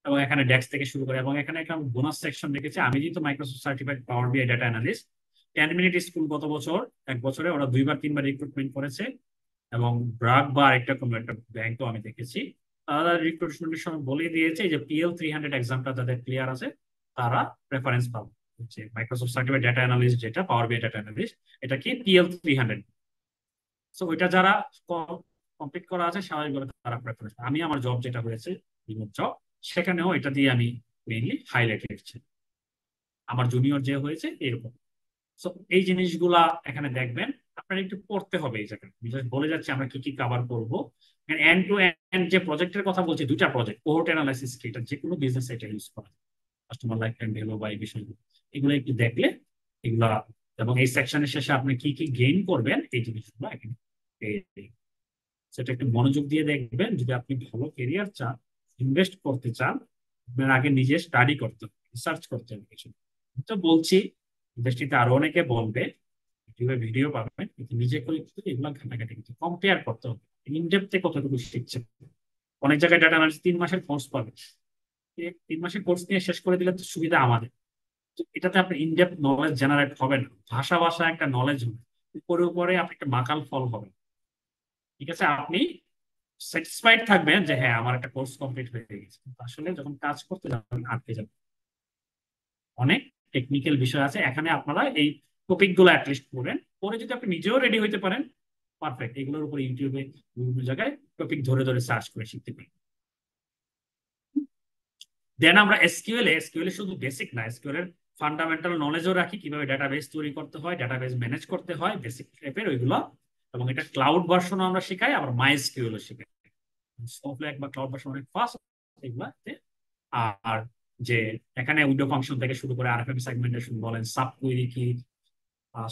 এবং এখানে ডেস্ক থেকে শুরু করে, এবং এখানে একটা বোনাস সেকশন রেখেছে। আমি যেহেতু মাইক্রোসফট সার্টিফাইড পাওয়ার বিআই ডাটা অ্যানালিস্ট, 10 মিনিট স্কুল গত বছর এক বছরে ওরা 2বার 3বার রিক্রুটমেন্ট করেছে, এবং ব্রাক বা আরেকটা কোনো একটা ব্যাংকও আমি দেখেছি। তারা রিক্রুটমেন্টের সময় বলে দিয়েছে যে PL300 এক্সামটা যাদের ক্লিয়ার আছে তারা প্রেফারেন্স পাবে। হচ্ছে মাইক্রোসফট সার্টিফাইড ডাটা অ্যানালিস্ট, যেটা পাওয়ার বিআই ডাটা অ্যানালিস্ট, এটা কি PL300। সো ওইটা যারা কমপ্লিট করা আছে স্বাভাবিকভাবে তারা প্রেফারেন্স। আমি আমার জব যেটা হয়েছে রিমোট জব, সেখানেও এটা দিয়ে আমি মেইনলি হাইলাইট রেখেছি। আমার জুনিয়র যে হয়েছে এরকম। সো এই জিনিসগুলা এখানে দেখবেন, আপনার একটু পড়তে হবে এই জায়গায়। বলে যাচ্ছে আমরা কি কি কভার করবো। এন্ড টু এন্ড যে প্রজেক্টের কথা বলছি, দুইটা প্রজেক্ট, কোহর্ট অ্যানালাইসিস কি, এটা যে কোনো বিজনেস এটা ইউজ করা, কাস্টমার লাইফ টাইম ভ্যালু বা এই বিষয়গুলো, এগুলো একটু দেখলে এগুলা। এবং এই সেকশনের শেষে আপনি কি কি গেইন করবেন এই জিনিসগুলো এখানে সেটা একটু মনোযোগ দিয়ে দেখবেন। যদি আপনি ভালো কেরিয়ার চান, ইনভেস্ট করতে চান, আপনার আগে নিজে স্টাডি করতে হবে, রিসার্চ করতে হবে কিছু। তো বলছি ইন্ডাস্ট্রিতে আরো অনেকে বলবে, ইউটিউবে ভিডিও পাবেন, কিন্তু নিজে করে এগুলো ঘাটাঘাটি কিন্তু কম্পেয়ার করতে হবে, ইনডেপথে কতটুকু শিখছে। অনেক জায়গায় ডাটা অ্যানালিসিস 3 মাসের কোর্স পাবে, 3 মাসের কোর্স নিয়ে শেষ করে দিলে তো সুবিধা আমাদের। তো এটাতে আপনি ইনডেপথ নলেজ জেনারেট হবে না, ভাষা ভাষা একটা নলেজ হবে, উপরে উপরে আপনি একটা মাকাল ফল হবে। ঠিক আছে, আপনি স্যাটিসফাইড থাকবেন যে হ্যাঁ আমার একটা কোর্স কমপ্লিট হয়ে গেছে, কিন্তু আসলে যখন কাজ করতে যাবেন আটকে যাবেন। অনেক টেকনিক্যাল বিষয় আছে এখানে, আপনারা এই টপিক গুলো অ্যাটলিস্ট পড়েন, পরে যদি আপনি নিজেও রেডি হইতে পারেন পারফেক্ট। এগুলোর উপর ইউটিউবে বিভিন্ন জায়গায় টপিক ধরে ধরে সার্চ করে শিখতে পারি। দেন আমরা এসকিউএল এ শুধু বেসিক না, এসকিউএল এর ফান্ডামেন্টাল নলেজও রাখি, কিভাবে ডাটাবেস তৈরি করতে হয়, ডাটাবেস ম্যানেজ করতে হয়, বেসিক টাইপের ওইগুলো। এবং এটা ক্লাউড ভার্সনও আমরা শিখাই, আবার মাইএসকিউএল ও শিখাই। স্নোফ্লেক বা ক্লাউড ভার্সন অনেক ফাস্ট এগুলাতে। আর যে এখানে উইন্ডো ফাংশন থেকে শুরু করে আরএফএম সেগমেন্টেশন বলেন, সাব কুইরি কি,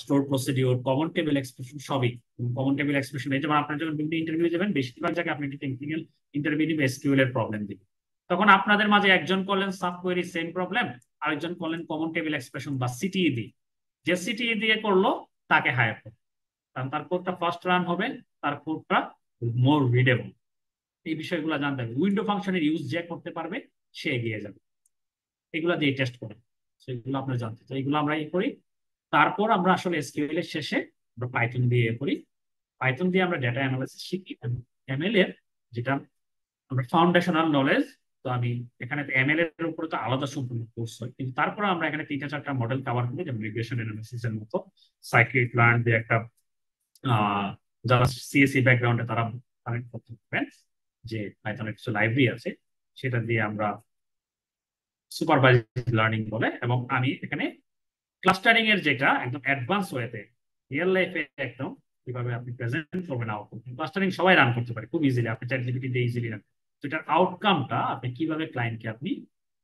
store procedure, common table expression, সবই। কমন টেবিল এক্সপ্রেশন এই যেমন আপনার যখন বিভিন্ন ইন্টারভিউ যাবেন, বেশিরভাগ জায়গায় আপনি টেকনিক্যাল ইন্টারভিউ দিবেন, এসকিউএল এর প্রবলেম দিবেন। তখন আপনাদের মাঝে একজন করলেন সাব কোয়েরি সেম প্রবলেম, আরেকজন করলেন কমন টেবিল এক্সপ্রেশন বা সিটিই দিয়ে। যে সিটিই দিয়ে করলো তাকে হায়ার করো, কারণ তার কোডটা ফার্স্ট রান হবে, তার কোডটা মোর রিডেবল। এই বিষয়গুলো জানতে হবে। উইন্ডো ফাংশনের ইউজ যে করতে পারবে সে এগিয়ে যাবে, এগুলো দিয়ে টেস্ট করে, সেগুলো আপনার জানতে। তো এগুলো আমরা করি। তারপর আমরা আসলে এসকিউএল এর শেষে আমরা পাইথন দিয়ে করি। পাইথন দিয়ে আমরা ডেটা অ্যানালাইসিস শিখি। এমএল এর যেটা আমরা ফাউন্ডেশনাল নলেজ, তো আমি এখানে এমএল এর উপরে তো আলাদা সম্পূর্ণ কোর্স হয়, কিন্তু তারপরে আমরা এখানে 3টা 4টা মডেল কভার করি, যেমন রিগ্রেশন অ্যানালিসিস এর মতো, সাইক্লিক লার্ন দিয়ে একটা যারা সিএসসি ব্যাকগ্রাউন্ডে তারা কানেক্ট করতে পারবেন, যে পাইথনের কিছু লাইব্রেরি আছে সেটা দিয়ে আমরা সুপারভাইজড লার্নিং বলে। এবং আমি এখানে ক্লাস্টারিং এর যেটা একদম অ্যাডভান্স ওয়েতে রিয়েল লাইফে একদম কিভাবে আপনি প্রেজেন্ট করবেন আউটপুট, ক্লাস্টারিং সবাই রান করতে পারে খুব ইজিলি, আপনি চ্যাট জিপিটি দিয়ে ইজিলি রান। তো এটার আউটকামটা আপনি কিভাবে ক্লায়েন্টকে আপনি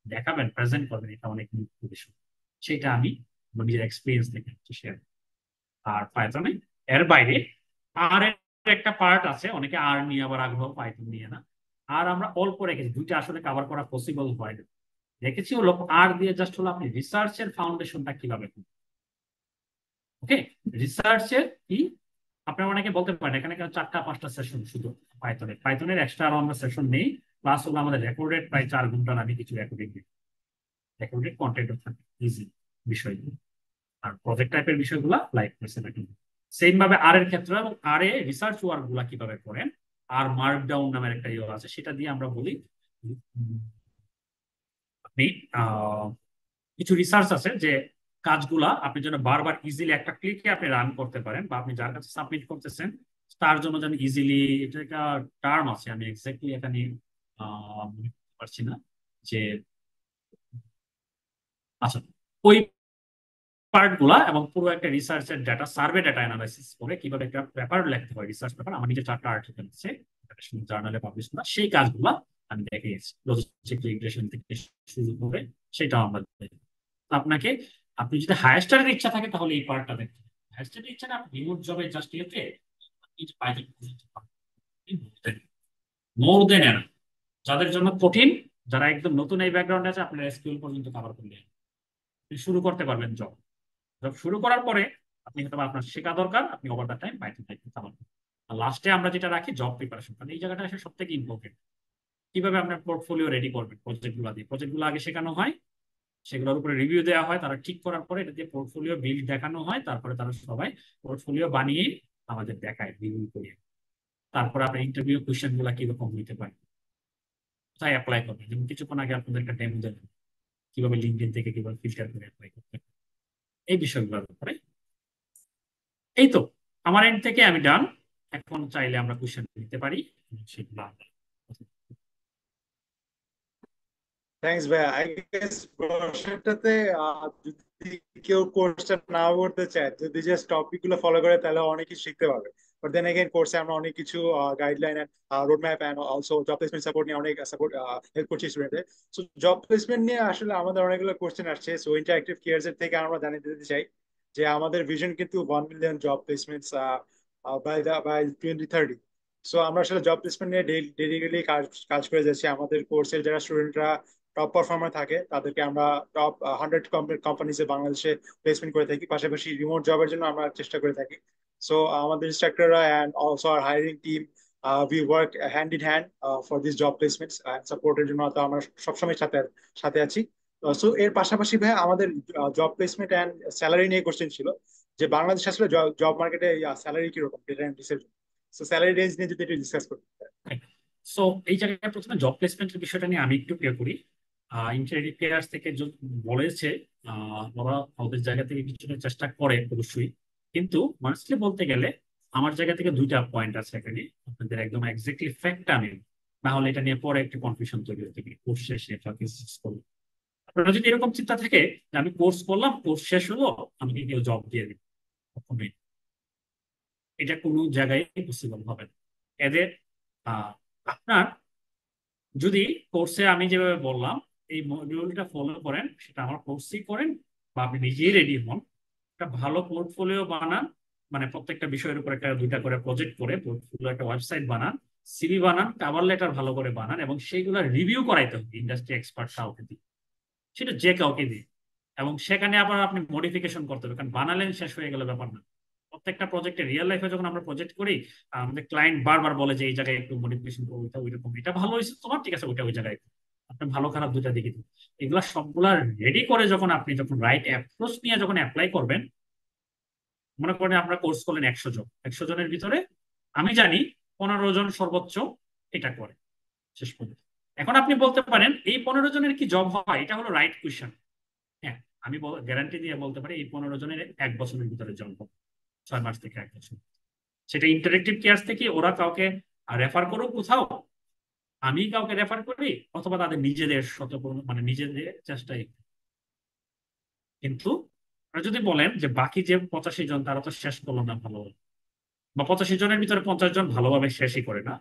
দেখাবেন, প্রেজেন্ট করবেন, এটা অনেক গুরুত্বপূর্ণ বিষয়। সেটা আমি আমার নিজের এক্সপিরিয়েন্স থেকে শেয়ার। আর পাইথনে এর বাইরে আর এর একটা পার্ট আছে, অনেকে আর নিয়ে আবার আগ্রহ, পাইথন নিয়ে না। আর আমরা অল্প রেখেছি, দুইটা আসলে কভার করা পসিবল হয় না। রেখেছি হলো আর দিয়ে জাস্ট হলো আপনি রিসার্চের ফাউন্ডেশনটা কিভাবে করবেন। ওকে, রিসার্চের কি আপনারা অনেকে বলতে পারেন এখানে কেন 4টা 5টা সেশন শুধু পাইথনের এক্সট্রা আরো আমরা সেশন নেই। প্লাস হলো আমাদের রেকর্ডেড প্রায় 4 ঘন্টার আমি কিছু রেকর্ডিং দিই, রেকর্ডেড কন্টেন্টও থাকে, ইজি বিষয়গুলো। আর প্রজেক্ট টাইপের বিষয়গুলো লাইভ করছে নাকি সেম ভাবে আর এর ক্ষেত্রে, এবং আর এ রিসার্চ ওয়ার্ক গুলা কিভাবে করেন। আর মার্কডাউন নামের একটা ইয়ে আছে, সেটা দিয়ে আমরা বলি আপনি কিছু রিসার্চ আছে যে কাজগুলা আপনি যেন বারবার ইজিলি একটা ক্লিকে আপনি রান করতে পারেন, বা আপনি যার কাছে সাবমিট করতেছেন তার জন্য যেন ইজিলি, এটা একটা টার্ম আছে আমি এক্স্যাক্টলি এখানে মনে করতে পারছি না যে, আচ্ছা, ওই পার্ট গুলা এবং পুরো একটা রিসার্চের ডাটা, সার্ভে ডাটা অ্যানালাইসিস করে কিভাবে একটা পেপার লিখতে হয়, রিসার্চ পেপার, আমার নিজের 4টা আর্টিকেল আছে জার্নালে পাবলিশ করা, সেই কাজগুলা আমি দেখিয়েছি, লজিস্টিক রিগ্রেশন থেকে শুরু করে সেটাও আমরা দেখি। তো আপনাকে, আপনি যদি হায়ার স্টাডির ইচ্ছা থাকে তাহলে এই পার্টটা দেখতে হবে। হায়ার স্টাডির ইচ্ছা না, আপনি রিমোট জবে জাস্ট ইয়েতে মোর দেন এনাফ। যাদের জন্য কঠিন, যারা একদম নতুন এই ব্যাকগ্রাউন্ড আছে, আপনারা এসকিউএল পর্যন্ত কভার করলে আপনি শুরু করতে পারবেন জব। জব শুরু করার পরে আপনি হয়তো আপনার শেখা দরকার, আপনি ওভার দ্য টাইম পাইথন টাইপের কভার করবেন। আর লাস্টে আমরা যেটা রাখি জব প্রিপারেশন, কারণ এই জায়গাটা আসলে সব থেকে ইম্পর্টেন্ট। কিভাবে আপনার পোর্টফোলিও রেডি করবেন, প্রজেক্টগুলো দিয়ে, প্রজেক্টগুলো আগে শেখানো হয়, সেগুলোর উপরে রিভিউ দেওয়া হয়, তারা ঠিক করার পরে এটা দিয়ে পোর্টফোলিও বিল্ড দেখানো হয়, তারপরে তারা সবাই পোর্টফোলিও বানিয়ে আমাদের দেখায় রিভিউ করে। তারপরে আপনার ইন্টারভিউ কোয়েশ্চেন গুলা কিরকম হইতে পারে, কোথায় অ্যাপ্লাই করবেন, যেমন কিছুক্ষণ আগে আপনাদের একটা ডেমো দেন কিভাবে লিঙ্কডইন থেকে কিভাবে ফিল্টার করে অ্যাপ্লাই করতে হয়, এই বিষয়গুলোর ব্যাপারে। এই তো আমার এন্ড থেকে আমি ডান। এখন চাইলে আমরা কোয়েশ্চেন নিতে পারি, সেগুলো থ্যাঙ্কস ভাইয়া। আই গেস কোশ্চেনটাতে যদি কেউ কোর্সটা না করতে চায়, যদি জাস্ট টপিক গুলো ফলো করে, তাহলে অনেক কিছু শিখতে পারবে। বাট দেন এগেইন কোর্সে আমরা অনেক কিছু guideline and road map and also job placement support নিয়ে অনেক সাপোর্ট হেল্প করছি স্টুডেন্টদের। সো জব প্লেসমেন্ট নিয়ে আসলে আমাদের অনেকগুলো কোশ্চেন আসছে। সো ইন্টারঅ্যাক্টিভ কেয়ার্স এর থেকে আমরা জানিয়ে দিতে চাই যে আমাদের ভিশন কিন্তু 1 million job placements by 2030। So আমরা আসলে জব প্লেসমেন্ট নিয়ে ডেইলি কাজ কাজ করে যাচ্ছি। আমাদের কোর্সের যারা স্টুডেন্টরা টপ পারফর্মার থাকে তাদেরকে আমরা টপ 100 কোম্পানিজে বাংলাদেশে প্লেসমেন্ট করে থাকি। পাশাপাশি রিমোট জবের জন্য আমরা চেষ্টা করে থাকি। সো আমাদের ইনস্ট্রাক্টররা and also our hiring team, we work hand in hand for this job placements and সাপোর্টের জন্য। তো আমরা সবসময় সাথে সাথে আছি। সো এর পাশাপাশি ভাই আমাদের জব প্লেসমেন্ট অ্যান্ড স্যালারি নিয়ে কোশ্চেন ছিল যে বাংলাদেশে আসলে জব মার্কেটে স্যালারি কিরকম, ডেটা এন্ট্রির জন্য। সো স্যালারি রেঞ্জ নিয়ে যদি একটু ডিসকাস করতে। সো এই জায়গায় প্রথমে জব প্লেসমেন্টের বিষয়টা নিয়ে আমি একটু ক্লিয়ার করি। ইন্টারভিউ কেয়ার্স থেকে বলেছে ওরা ওদের জায়গা থেকে কিছুটা চেষ্টা করে অবশ্যই, কিন্তু অনেস্টলি বলতে গেলে আমার জায়গা থেকে দুইটা পয়েন্ট আছে এখানে, আপনাদের একদম এক্স্যাক্টলি ফ্যাক্ট আমি, না হলে এটা নিয়ে পরে একটু কনফিউশন তৈরি হতে পারে কোর্স শেষে। আপনারা যদি এরকম চিন্তা থাকে যে আমি কোর্স করলাম, কোর্স শেষ হলো, আমাকে কেউ জব দিয়ে দিবে, কখনোই এটা কোনো জায়গায় পসিবল হবে না। এদের আপনার যদি কোর্সে আমি যেভাবে বললাম এই মডিউলটা ফলো করেন, সেটা আমার কোর্সই করেন, বা আপনি নিজেই রেডি হন, একটা ভালো পোর্টফোলিও বানান, মানে প্রত্যেকটা বিষয়ের উপর একটা দুইটা করে প্রজেক্ট করে পোর্টফোলিও একটা ওয়েবসাইট বানান, সিভি বানান, কভার লেটার ভালো করে বানান, এবং সেইগুলো রিভিউ করাইতে হবে ইন্ডাস্ট্রি এক্সপার্ট কাউকে দিয়ে, সেটা যে কাউকে দিয়ে। এবং সেখানে আবার আপনি মডিফিকেশন করতে হবে, কারণ বানালেন শেষ হয়ে গেলে ব্যাপার না। প্রত্যেকটা প্রজেক্টে রিয়েল লাইফে যখন আমরা প্রজেক্ট করি, আমাদের ক্লায়েন্ট বারবার বলে যে এই জায়গায় একটু মডিফিকেশন করো, ওইটা ওইরকম, এটা ভালো হয়েছে তোমার, ঠিক আছে ওইটা ওই জায়গায় আপনি ভালো খারাপ দুটা দেখে দিন। এগুলা সবগুলা রেডি করে যখন আপনি যখন রাইট অ্যাপ্রোচ নিয়ে যখন অ্যাপ্লাই করবেন, মনে করেন আপনারা কোর্স করলেন 100 জন, 100 জনের ভিতরে আমি জানি 15 জন সর্বোচ্চ এটা করে শেষ পর্যন্ত। এখন আপনি বলতে পারেন এই 15 জনের কি জব হয়, এটা হলো রাইট কোয়েশ্চেন। হ্যাঁ, আমি গ্যারান্টি দিয়ে বলতে পারি এই 15 জনের 1 বছরের ভিতরে জব হবে, 6 মাস থেকে 1 বছর। সেটা ইন্টারেক্টিভ কেয়ার থেকে ওরা কাউকে রেফার করুক কোথাও, আমি কাউকে রেফার করি, অথবা তাদের নিজেদের মানে নিজেদের চেষ্টাই। কিন্তু আপনি যদি বলেন যে বাকি যে 85 জন তারা তো শেষ করলো না ভালো, বা 85 জনের ভিতরে 50 জন ভালোভাবে শেষই করে না,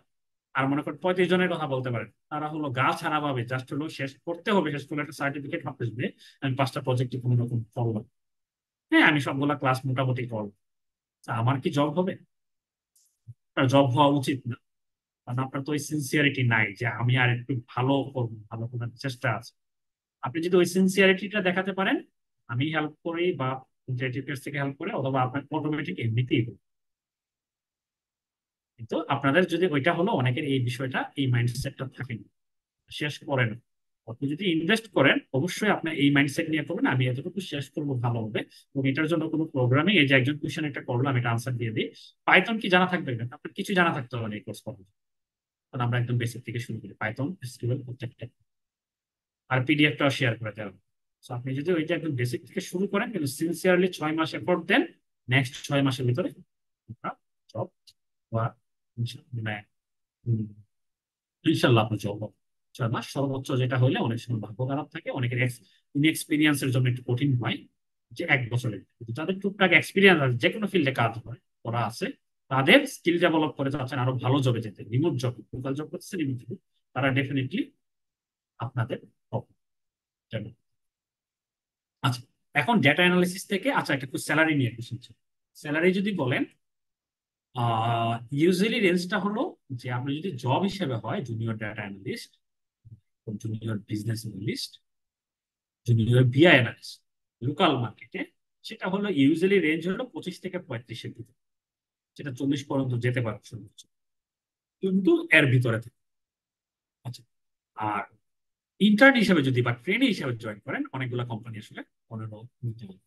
আর মনে করেন 35 জনের কথা বলতে পারেন, তারা হলো গা ছাড়া ভাবে জাস্ট হলো শেষ করতে হবে, শেষ করলে একটা সার্টিফিকেট হাতে আসবে, আমি 5টা প্রজেক্টে কোনো রকম করলাম, হ্যাঁ আমি সবগুলা ক্লাস মোটামুটি করবো, তা আমার কি জব হবে? জব হওয়া উচিত না, কারণ আপনার তো ওই সিনসিয়ারিটি নাই যে আমি আর একটু ভালো করবো, ভালো করার চেষ্টা আছে। আপনি যদি ওই সিনসিয়ারিটিটা দেখাতে পারেন, আমি হেল্প করি বা ক্রিয়েটিভ থেকে হেল্প করে, অথবা আপনার অটোমেটিক এমনিতেই হবে। কিন্তু আপনাদের যদি ওইটা হলো, অনেকের এই বিষয়টা, এই মাইন্ডসেটটা থাকে না, শেষ করেন। আপনি যদি ইনভেস্ট করেন অবশ্যই আপনি এই মাইন্ডসেট নিয়ে করবেন, আমি এতটুকু শেষ করবো ভালো হবে। এবং এটার জন্য কোনো প্রোগ্রামিং, এই যে একজন কোয়েশ্চেন একটা করলাম, এটা আনসার দিয়ে দিই। পাইথন কি জানা থাকবে না, আপনার কিছু জানা থাকতে হবে না এই কোর্স করতে। কারণ আমরা একদম বেসিক থেকে শুরু করি, পাইথন এসকিউএল প্রত্যেকটা, আর পিডিএফটাও শেয়ার করে দেওয়া। তো আপনি যদি ওইটা একদম বেসিক থেকে শুরু করেন, কিন্তু সিনসিয়ারলি 6 মাস এফোর্ট দেন, নেক্সট 6 মাসের ভিতরে আপনার জব বা মানে ইনশাল্লাহ আপনার জব হবে। 6 মাস সর্বোচ্চ, যেটা হলে অনেক সময় ভাগ্য খারাপ থাকে, অনেকের ইনএক্সপিরিয়েন্সের জন্য একটু কঠিন হয়, যে 1 বছরের। কিন্তু যাদের টুকটাক এক্সপিরিয়েন্স আছে, যে কোনো ফিল্ডে কাজ হয় করা আছে, তাদের স্কিল ডেভেলপ করে যাচ্ছেন আরো ভালো জবে যেতে, রিমোট জব, লোকাল জব করতেছে, রিমোট জব, তারা ডেফিনেটলি আপনাদের হবে। যাবে। আচ্ছা, এখন ডেটা অ্যানালিসিস থেকে, আচ্ছা একটা একটু স্যালারি নিয়ে কোশ্চেন। স্যালারি যদি বলেন, ইউজুয়ালি রেঞ্জটা হলো যে আপনি যদি জব হিসেবে হয়, junior data analyst, junior business analyst, junior বিআই অ্যানালিস্ট লোকাল মার্কেটে, সেটা হলো ইউজুয়ালি রেঞ্জ হলো 25 থেকে 35-এর ভিতরে, যেটা 40 পর্যন্ত যেতে পারে সর্বোচ্চ, কিন্তু এর ভিতরে থেকে। আচ্ছা, আর ইন্টার্ন হিসেবে যদি বা ট্রেনি হিসেবে জয়েন করেন, অনেকগুলো কোম্পানি আসলে 15 নিতে হবে,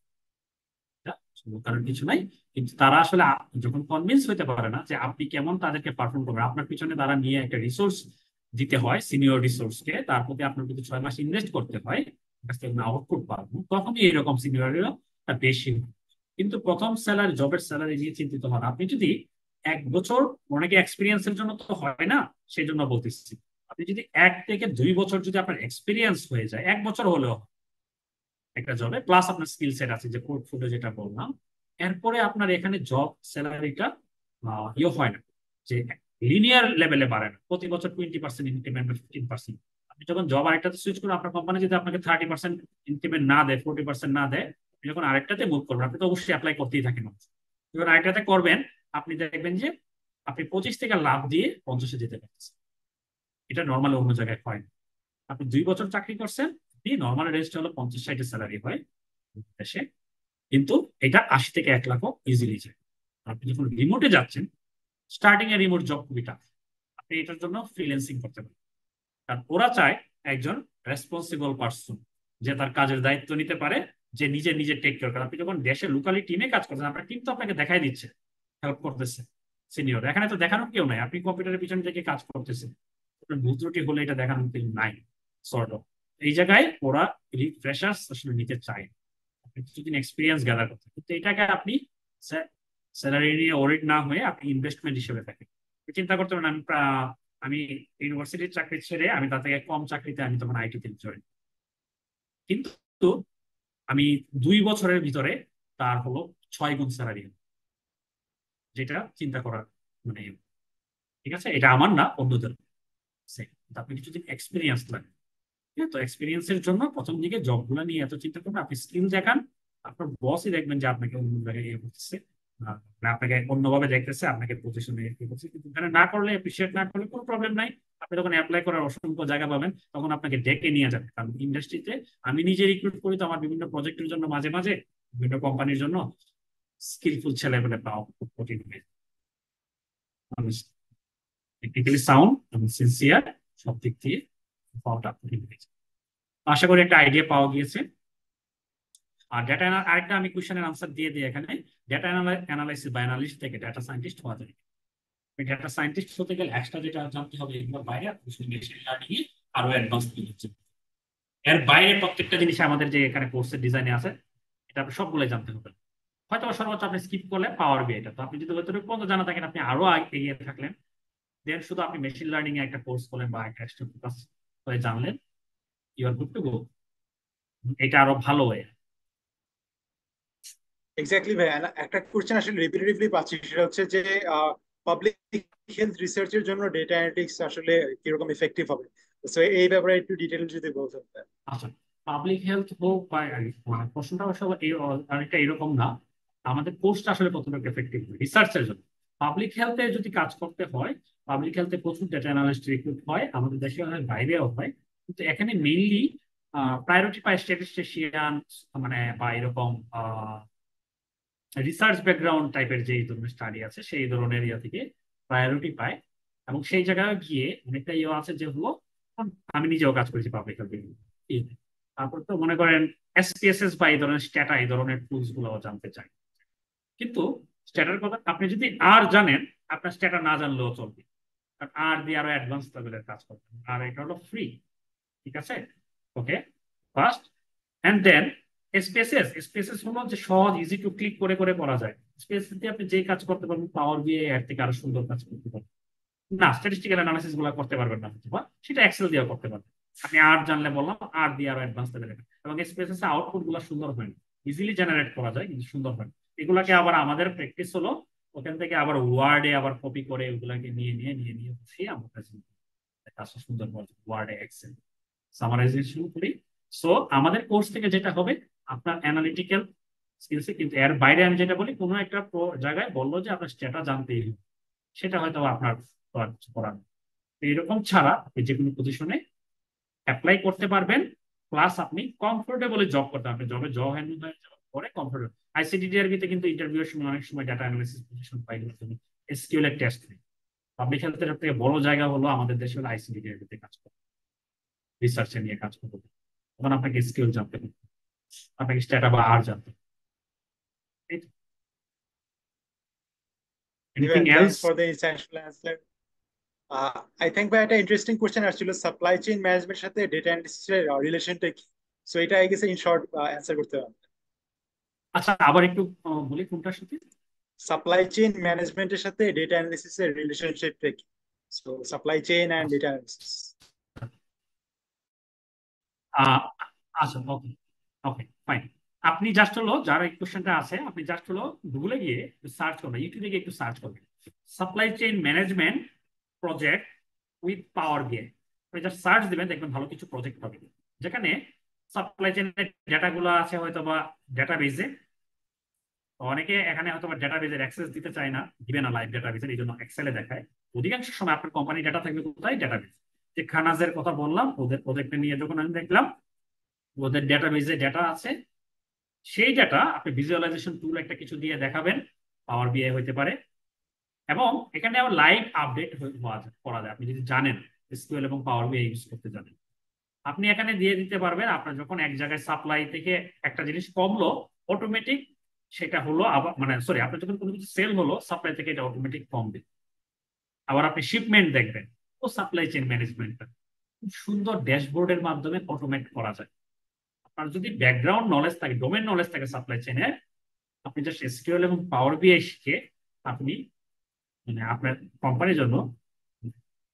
কারণ কিছু নাই। কিন্তু তারা আসলে যখন কনভিন্স হইতে পারে না যে আপনি কেমন তাদেরকে পারফর্ম করবেন, আপনার পিছনে তারা নিয়ে একটা রিসোর্স দিতে হয়, সিনিয়র রিসোর্সকে, তার প্রতি আপনার কিন্তু 6 মাস ইনভেস্ট করতে হয়, আউটপুট পাবো, তখনই এরকম সিনিয়ররা বেশি হয়। কিন্তু প্রথম স্যালারি, জবের স্যালারি নিয়ে চিন্তিত হন আপনি যদি 1 বছর, অনেকে এক্সপিরিয়েন্সের জন্য তো হয় না, সেই জন্য বলতেছি, আপনি যদি 1 থেকে 2 বছর যদি আপনার এক্সপিরিয়েন্স হয়ে যায়, 1 বছর হলেও একটা জবে, প্লাস আপনার স্কিল সেট আছে যে পোর্টফোলিও যেটা বললাম, এরপরে আপনার এখানে জব স্যালারিটা ইয়ে হয় না, যে লিনিয়ার লেভেলে বাড়ে না, প্রতি বছর 20% ইনক্রিমেন্ট বা 15%। আপনি যখন জব আরেকটাতে সুইচ করুন, আপনার কোম্পানি যদি আপনাকে 30% ইনক্রিমেন্ট না দেয়, 40% না দেয়, আপনি যখন আরেকটাতে মুভ করবেন, আপনি তো অবশ্যই অ্যাপ্লাই করতেই থাকেন। যখন আরেকটাতে করবেন, আপনি দেখবেন যে আপনি 25 থেকে লাভ দিয়ে 50-এ যেতে পারছেন। এটা নর্মালি অন্য জায়গায় হয় না। আপনি 2 বছর চাকরি করছেন, নর্মাল রেঞ্জটা হলো 50-60 স্যালারি হয় দেশে, কিন্তু এটা 80 থেকে 1 লাখও ইজিলি যায়। আপনি যখন রিমোটে যাচ্ছেন, স্টার্টিং এ রিমোট জব খুবই টাফ, আপনি এটার জন্য ফ্রিল্যান্সিং করতে পারেন। কারণ ওরা চায় একজন রেসপন্সিবল পার্সন, যে তার কাজের দায়িত্ব নিতে পারে, যে নিজে নিজে টেক কেয়ার করে। আপনি যখন দেশে লোকালি টিমে কাজ করছেন, আপনার টিম তো আপনাকে দেখাই দিচ্ছে, হেল্প করতেছে, সিনিয়র, এখানে তো দেখানোর কেউ নাই, আপনি কম্পিউটারের পিছনে থেকে কাজ করতেছেন, আপনার ভুল ত্রুটি হলে এটা দেখানোর কেউ নাই, সর্ট অফ। এই জায়গায় ওরা ফ্রেশার্স আসলে নিতে চায়, কিছুদিন এক্সপিরিয়েন্স গ্যাদার করতে, কিন্তু এটাকে আপনি স্যালারি নিয়ে ওরিড না হয়ে আপনি ইনভেস্টমেন্ট হিসেবে দেখেন। চিন্তা করতে পারেন, আমি ইউনিভার্সিটির চাকরি ছেড়ে আমি তার থেকে কম চাকরিতে আমি তখন আইটিতে জয়েন, কিন্তু আমি 2 বছরের ভিতরে তার হলো 6 গুণ স্যালারি, যেটা চিন্তা করার মানে, ঠিক আছে, এটা আমার না, অন্যদের। আপনি কিছুদিন এক্সপিরিয়েন্স লাগে, তো এক্সপিরিয়েন্সের জন্য প্রথম দিকে জব গুলা নিয়ে এত চিন্তা করবেন, আপনি স্কিল দেখান, আপনার বসই দেখবেন যে আপনাকে অন্য জায়গায় ইয়ে করতেছে, আপনাকে অন্যভাবে দেখতেছে, আপনাকে পজিশনে ইয়ে করছে। কিন্তু এখানে না করলে, অ্যাপ্রিসিয়েট না করলে কোনো প্রবলেম নাই, আপনি যখন অ্যাপ্লাই করার অসংখ্য জায়গা পাবেন, তখন আপনাকে ডেকে নিয়ে যাবে। কারণ ইন্ডাস্ট্রিতে আমি নিজে রিক্রুট করি, তো আমার বিভিন্ন প্রজেক্টের জন্য মাঝে মাঝে বিভিন্ন কোম্পানির জন্য স্কিলফুল ছেলেপেলে পাওয়া খুব কঠিন হয়ে যায়, টেকনিক্যালি সাউন্ড এবং সিনসিয়ার, সব দিক দিয়ে পাওয়াটা কঠিন হয়ে যায়। আশা করি একটা আইডিয়া পাওয়া গিয়েছে। আর ডেটা আরেকটা আমি কোশ্চেনের আনসার দিয়ে দিই এখানে, ডেটা অ্যানালাইসিস বা অ্যানালিস্ট থেকে ডেটা সায়েন্টিস্ট হওয়া যায়। ডেটা সায়েন্টিস্ট হতে গেলে এক্সট্রা যেটা জানতে হবে, এগুলোর বাইরে মেশিন লার্নিং এ আরো অ্যাডভান্স হচ্ছে, এর বাইরে প্রত্যেকটা জিনিস আমাদের যে এখানে কোর্সের ডিজাইনে আছে, এটা আপনি সবগুলোই জানতে হবে। হয়তো সর্বোচ্চ আপনি স্কিপ করলে পাওয়ার বি, এটা তো আপনি যদি হয়তো পর্যন্ত জানা থাকেন, আপনি আরো এগিয়ে থাকলেন, দেন শুধু আপনি মেশিন লার্নিং এ একটা কোর্স করলেন বা একটা এক্সট্রা ক্লাস করে জানলেন, you are good to go. এটা আরো ভালো হয়। এক্স্যাক্টলি ভাই, একটা কোশ্চেন আসলে রিপিটেটিভলি পাচ্ছি, সেটা হচ্ছে যে পাবলিক হেলথ রিসার্চের জন্য ডেটা অ্যানালিটিক্স আসলে কিরকম ইফেক্টিভ হবে, তো এই ব্যাপারে একটু ডিটেল যদি বলতেন। আচ্ছা, পাবলিক হেলথ হোক বা মানে প্রশ্নটা আসলে অনেকটা এরকম না। আমাদের কোর্সটা আসলে কতটুকু এফেক্টিভ রিসার্চের জন্য। পাবলিক হেলথে যদি কাজ করতে হয়, পাবলিক হেলথে প্রচুর ডেটা অ্যানালিস্ট রিক্রুট হয়, আমাদের দেশে অনেক বাইরেও হয়। কিন্তু এখানে মেইনলি প্রায়োরিটি পায় স্ট্যাটিস্টিশিয়ান, মানে বা এরকম রিসার্চ ব্যাকগ্রাউন্ড টাইপের যে ধরনের স্টাডি আছে সেই ধরনের ইয়া থেকে প্রায়োরিটি পায়। এবং সেই জায়গায় গিয়ে অনেকটা ইয়ে আছে যে হলো, আমি নিজেও কাজ করেছি পাবলিক হেলথ। তারপর তো মনে করেন এসপিএসএস বা এই ধরনের স্ট্যাটা, এই ধরনের টুলস গুলো জানতে চাই। কিন্তু স্ট্যাটার কথা আপনি যদি আর জানেন, আপনার স্ট্যাটা না জানলেও চলবে, কারণ আর দিয়ে আরো অ্যাডভান্স লেভেলের কাজ করবেন, আর এটা হলো ফ্রি। ঠিক আছে, okay. First and then spaces. Spaces হলো যে সহজ, ইজি টু ক্লিক করে করে করা যায়। স্পেসেস দিয়ে আপনি যেই কাজ করতে পারবেন, পাওয়ার বিয়ে এর থেকে আরো সুন্দর কাজ করতে পারবেন। না, স্ট্যাটিস্টিক্যাল অ্যানালিসিস গুলো করতে পারবেন না, বা সেটা এক্সেল দিয়েও করতে পারবেন। আপনি আর জানলে বললাম, আর দিয়ে আরো অ্যাডভান্স লেভেলের। এবং স্পেসেস আউটপুট গুলো সুন্দর হয় না, ইজিলি জেনারেট করা যায় কিন্তু সুন্দর হয় না। এগুলাকে আবার আমাদের প্র্যাকটিস হলো ওখান থেকে আবার ওয়ার্ডে আবার কপি করে ওগুলাকে নিয়ে হচ্ছে আমরা কাজটা সুন্দর ওয়ার্ডে এক্সেল সামারাইজেশন করি। সো আমাদের কোর্স থেকে যেটা হবে, আপনার অ্যানালিটিক্যাল স্কিলসে, কিন্তু এর বাইরে আমি যেটা বলি, কোনো একটা জায়গায় বললো যে আপনার স্ট্যাটা জানতেই হবে, সেটা হয়তো আপনার তো আর কিছু করার নেই। তো এরকম ছাড়া আপনি যে কোনো পজিশনে অ্যাপ্লাই করতে পারবেন, প্লাস আপনি কমফোর্টেবলি জব করতে পারবেন। জব হ্যান্ডেল হয়ে যাওয়ার পরে কমফোর্টেবল। আইসিডিডিআরবি তে কিন্তু ইন্টারভিউর সময় অনেক সময় ডাটা অ্যানালিসিস পজিশন পাই, এসকিউএল এর টেস্ট নেই। পাবলিক হেলথের থেকে বড় জায়গা হলো আমাদের দেশে হলো আইসিডিডিআরবি তে কাজ করতে, রিসার্চে নিয়ে কাজ করতে। তখন আপনাকে স্কিল জানতে হবে, আপনাকে স্ট্যাটা বা আর জানতে হবে। Anything else? Thanks for the insightful answer. I think ভাই একটা ইন্টারেস্টিং কোশ্চেন আসছিল, সাপ্লাই চেইন ম্যানেজমেন্টের সাথে ডেটা অ্যানালিসিসের রিলেশনটা কি? সো এটা I guess in short answer করতে হবে। আচ্ছা, আবার একটু বলি কোনটার সাথে। সাপ্লাই চেইন ম্যানেজমেন্টের সাথে ডেটা অ্যানালিসিসের রিলেশনশিপটা কি? So supply chain and data analysis. Ah, আচ্ছা, ওকে, ওকে, ফাইন। আপনি জাস্ট হলো, যারা এই কোশ্চেনটা আছে, আপনি জাস্ট হলো গুগলে গিয়ে সার্চ করবেন, ইউটিউবে গিয়ে একটু সার্চ করবেন supply chain management project with power বিআই। আপনি জাস্ট সার্চ দিবেন, দেখবেন ভালো কিছু প্রজেক্ট পাবেন, যেখানে সাপ্লাই চেইনের ডেটাগুলো আছে হয়তো বা ডেটাবেজে। অনেকে এখানে হয়তো ডেটাবেজের অ্যাক্সেস দিতে চায় না, দিবে না লাইভ ডেটাবেজের, এই জন্য এক্সেলে দেখায়। অধিকাংশ সময় আপনার কোম্পানি ডেটা থাকবে কোথায়? ডেটাবেজ। যে খানাজের কথা বললাম, ওদের প্রজেক্টে নিয়ে যখন আমি দেখলাম ওদের ডেটাবেজে ডেটা আছে, সেই ডেটা আপনি ভিজুয়ালাইজেশন টুল একটা কিছু দিয়ে দেখাবেন, পাওয়ার বিআই হইতে পারে। এবং এখানে আবার লাইভ আপডেট করা যায়, আপনি যদি জানেন এসকিউএল এবং পাওয়ার বিআই ইউজ করতে জানেন। আপনি এখানে দিয়ে দিতে পারবেন, আপনার যখন এক জায়গায় সাপ্লাই থেকে একটা জিনিস কমলো, অটোমেটিক সেটা হলো আবার, মানে সরি, আপনার যখন কোনো কিছু সেল হলো সাপ্লাই থেকে, এটা অটোমেটিক কমবে। আবার আপনি শিপমেন্ট দেখবেন, ও সাপ্লাই চেইন ম্যানেজমেন্টটা খুব সুন্দর ড্যাশবোর্ডের মাধ্যমে অটোমেট করা যায়। আপনার যদি ব্যাকগ্রাউন্ড নলেজ থাকে, ডোমেন নলেজ থাকে সাপ্লাই চেইনে, আপনি জাস্ট এসকিউএল এবং পাওয়ার বিআই শিখে আপনি মানে আপনার কোম্পানির জন্য,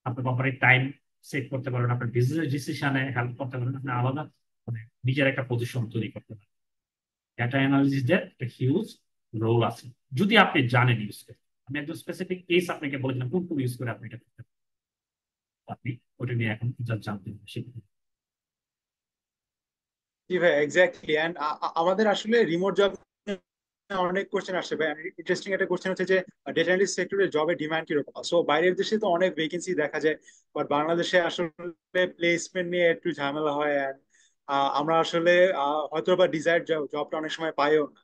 আপনার কোম্পানির টাইম সেভ করতে পারেন, আপনার বিজনেস ডিসিশনে হেল্প করতে পারেন, আপনি আলাদা মানে নিজের একটা পজিশন তৈরি করতে পারেন। ডেটা অ্যানালিস্টদের একটা হিউজ রোল আছে যদি আপনি জানেন ইউজ করতে। আমি একদম স্পেসিফিক কেস আপনাকে বলেছিলাম কোন টুল ইউজ করে আপনি এটা করতে পারেন, আপনি ওটা নিয়ে এখন যা জানতে হবে শিখতে। জি ভাই, এক্স্যাক্টলি। এন্ড আমাদের আসলে রিমোট জব অনেক কোশ্চেন আসছে ভাই। ইন্টারেস্টিং একটা কোশ্চেন হচ্ছে যে ডেটা অ্যানালিস্ট সেক্টরে জবের ডিমান্ড কিরকম। সো বাইরের দেশে তো অনেক ভ্যাকেন্সি দেখা যায়, বাট বাংলাদেশে আসলে প্লেসমেন্ট নিয়ে একটু ঝামেলা হয়। And, আমরা আসলে হয়তো বা ডিজায়ার্ড জবটা অনেক সময় পাইও না।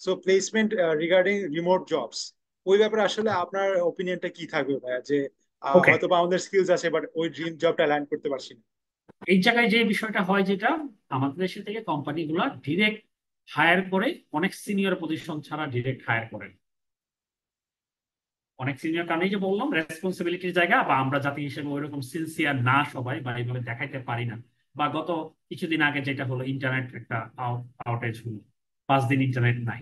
So placement regarding remote jobs, ওই ব্যাপারে আসলে আপনার ওপিনিয়নটা কি থাকবে ভাইয়া? যে ওকে, হয়তো বা আমাদের স্কিলস আছে বাট ওই ড্রিম জবটা ল্যান্ড করতে পারছি না। এই জায়গায় যে বিষয়টা হয়, যেটা আমাদের দেশে থেকে কোম্পানিগুলো ডিরেক্ট হায়ার করে, অনেক সিনিয়র পজিশন ছাড়া ডিরেক্ট হায়ার করেন। অনেক সিনিয়র কারণেই যে বললাম রেসপন্সিবিলিটির জায়গা, বা আমরা জাতি হিসেবে ওইরকম সিনসিয়ার না সবাই, বা এইভাবে দেখাইতে পারি না। বা গত কিছুদিন আগে যেটা হলো, ইন্টারনেট একটা আউটেজ হলো, 5 দিন ইন্টারনেট নাই।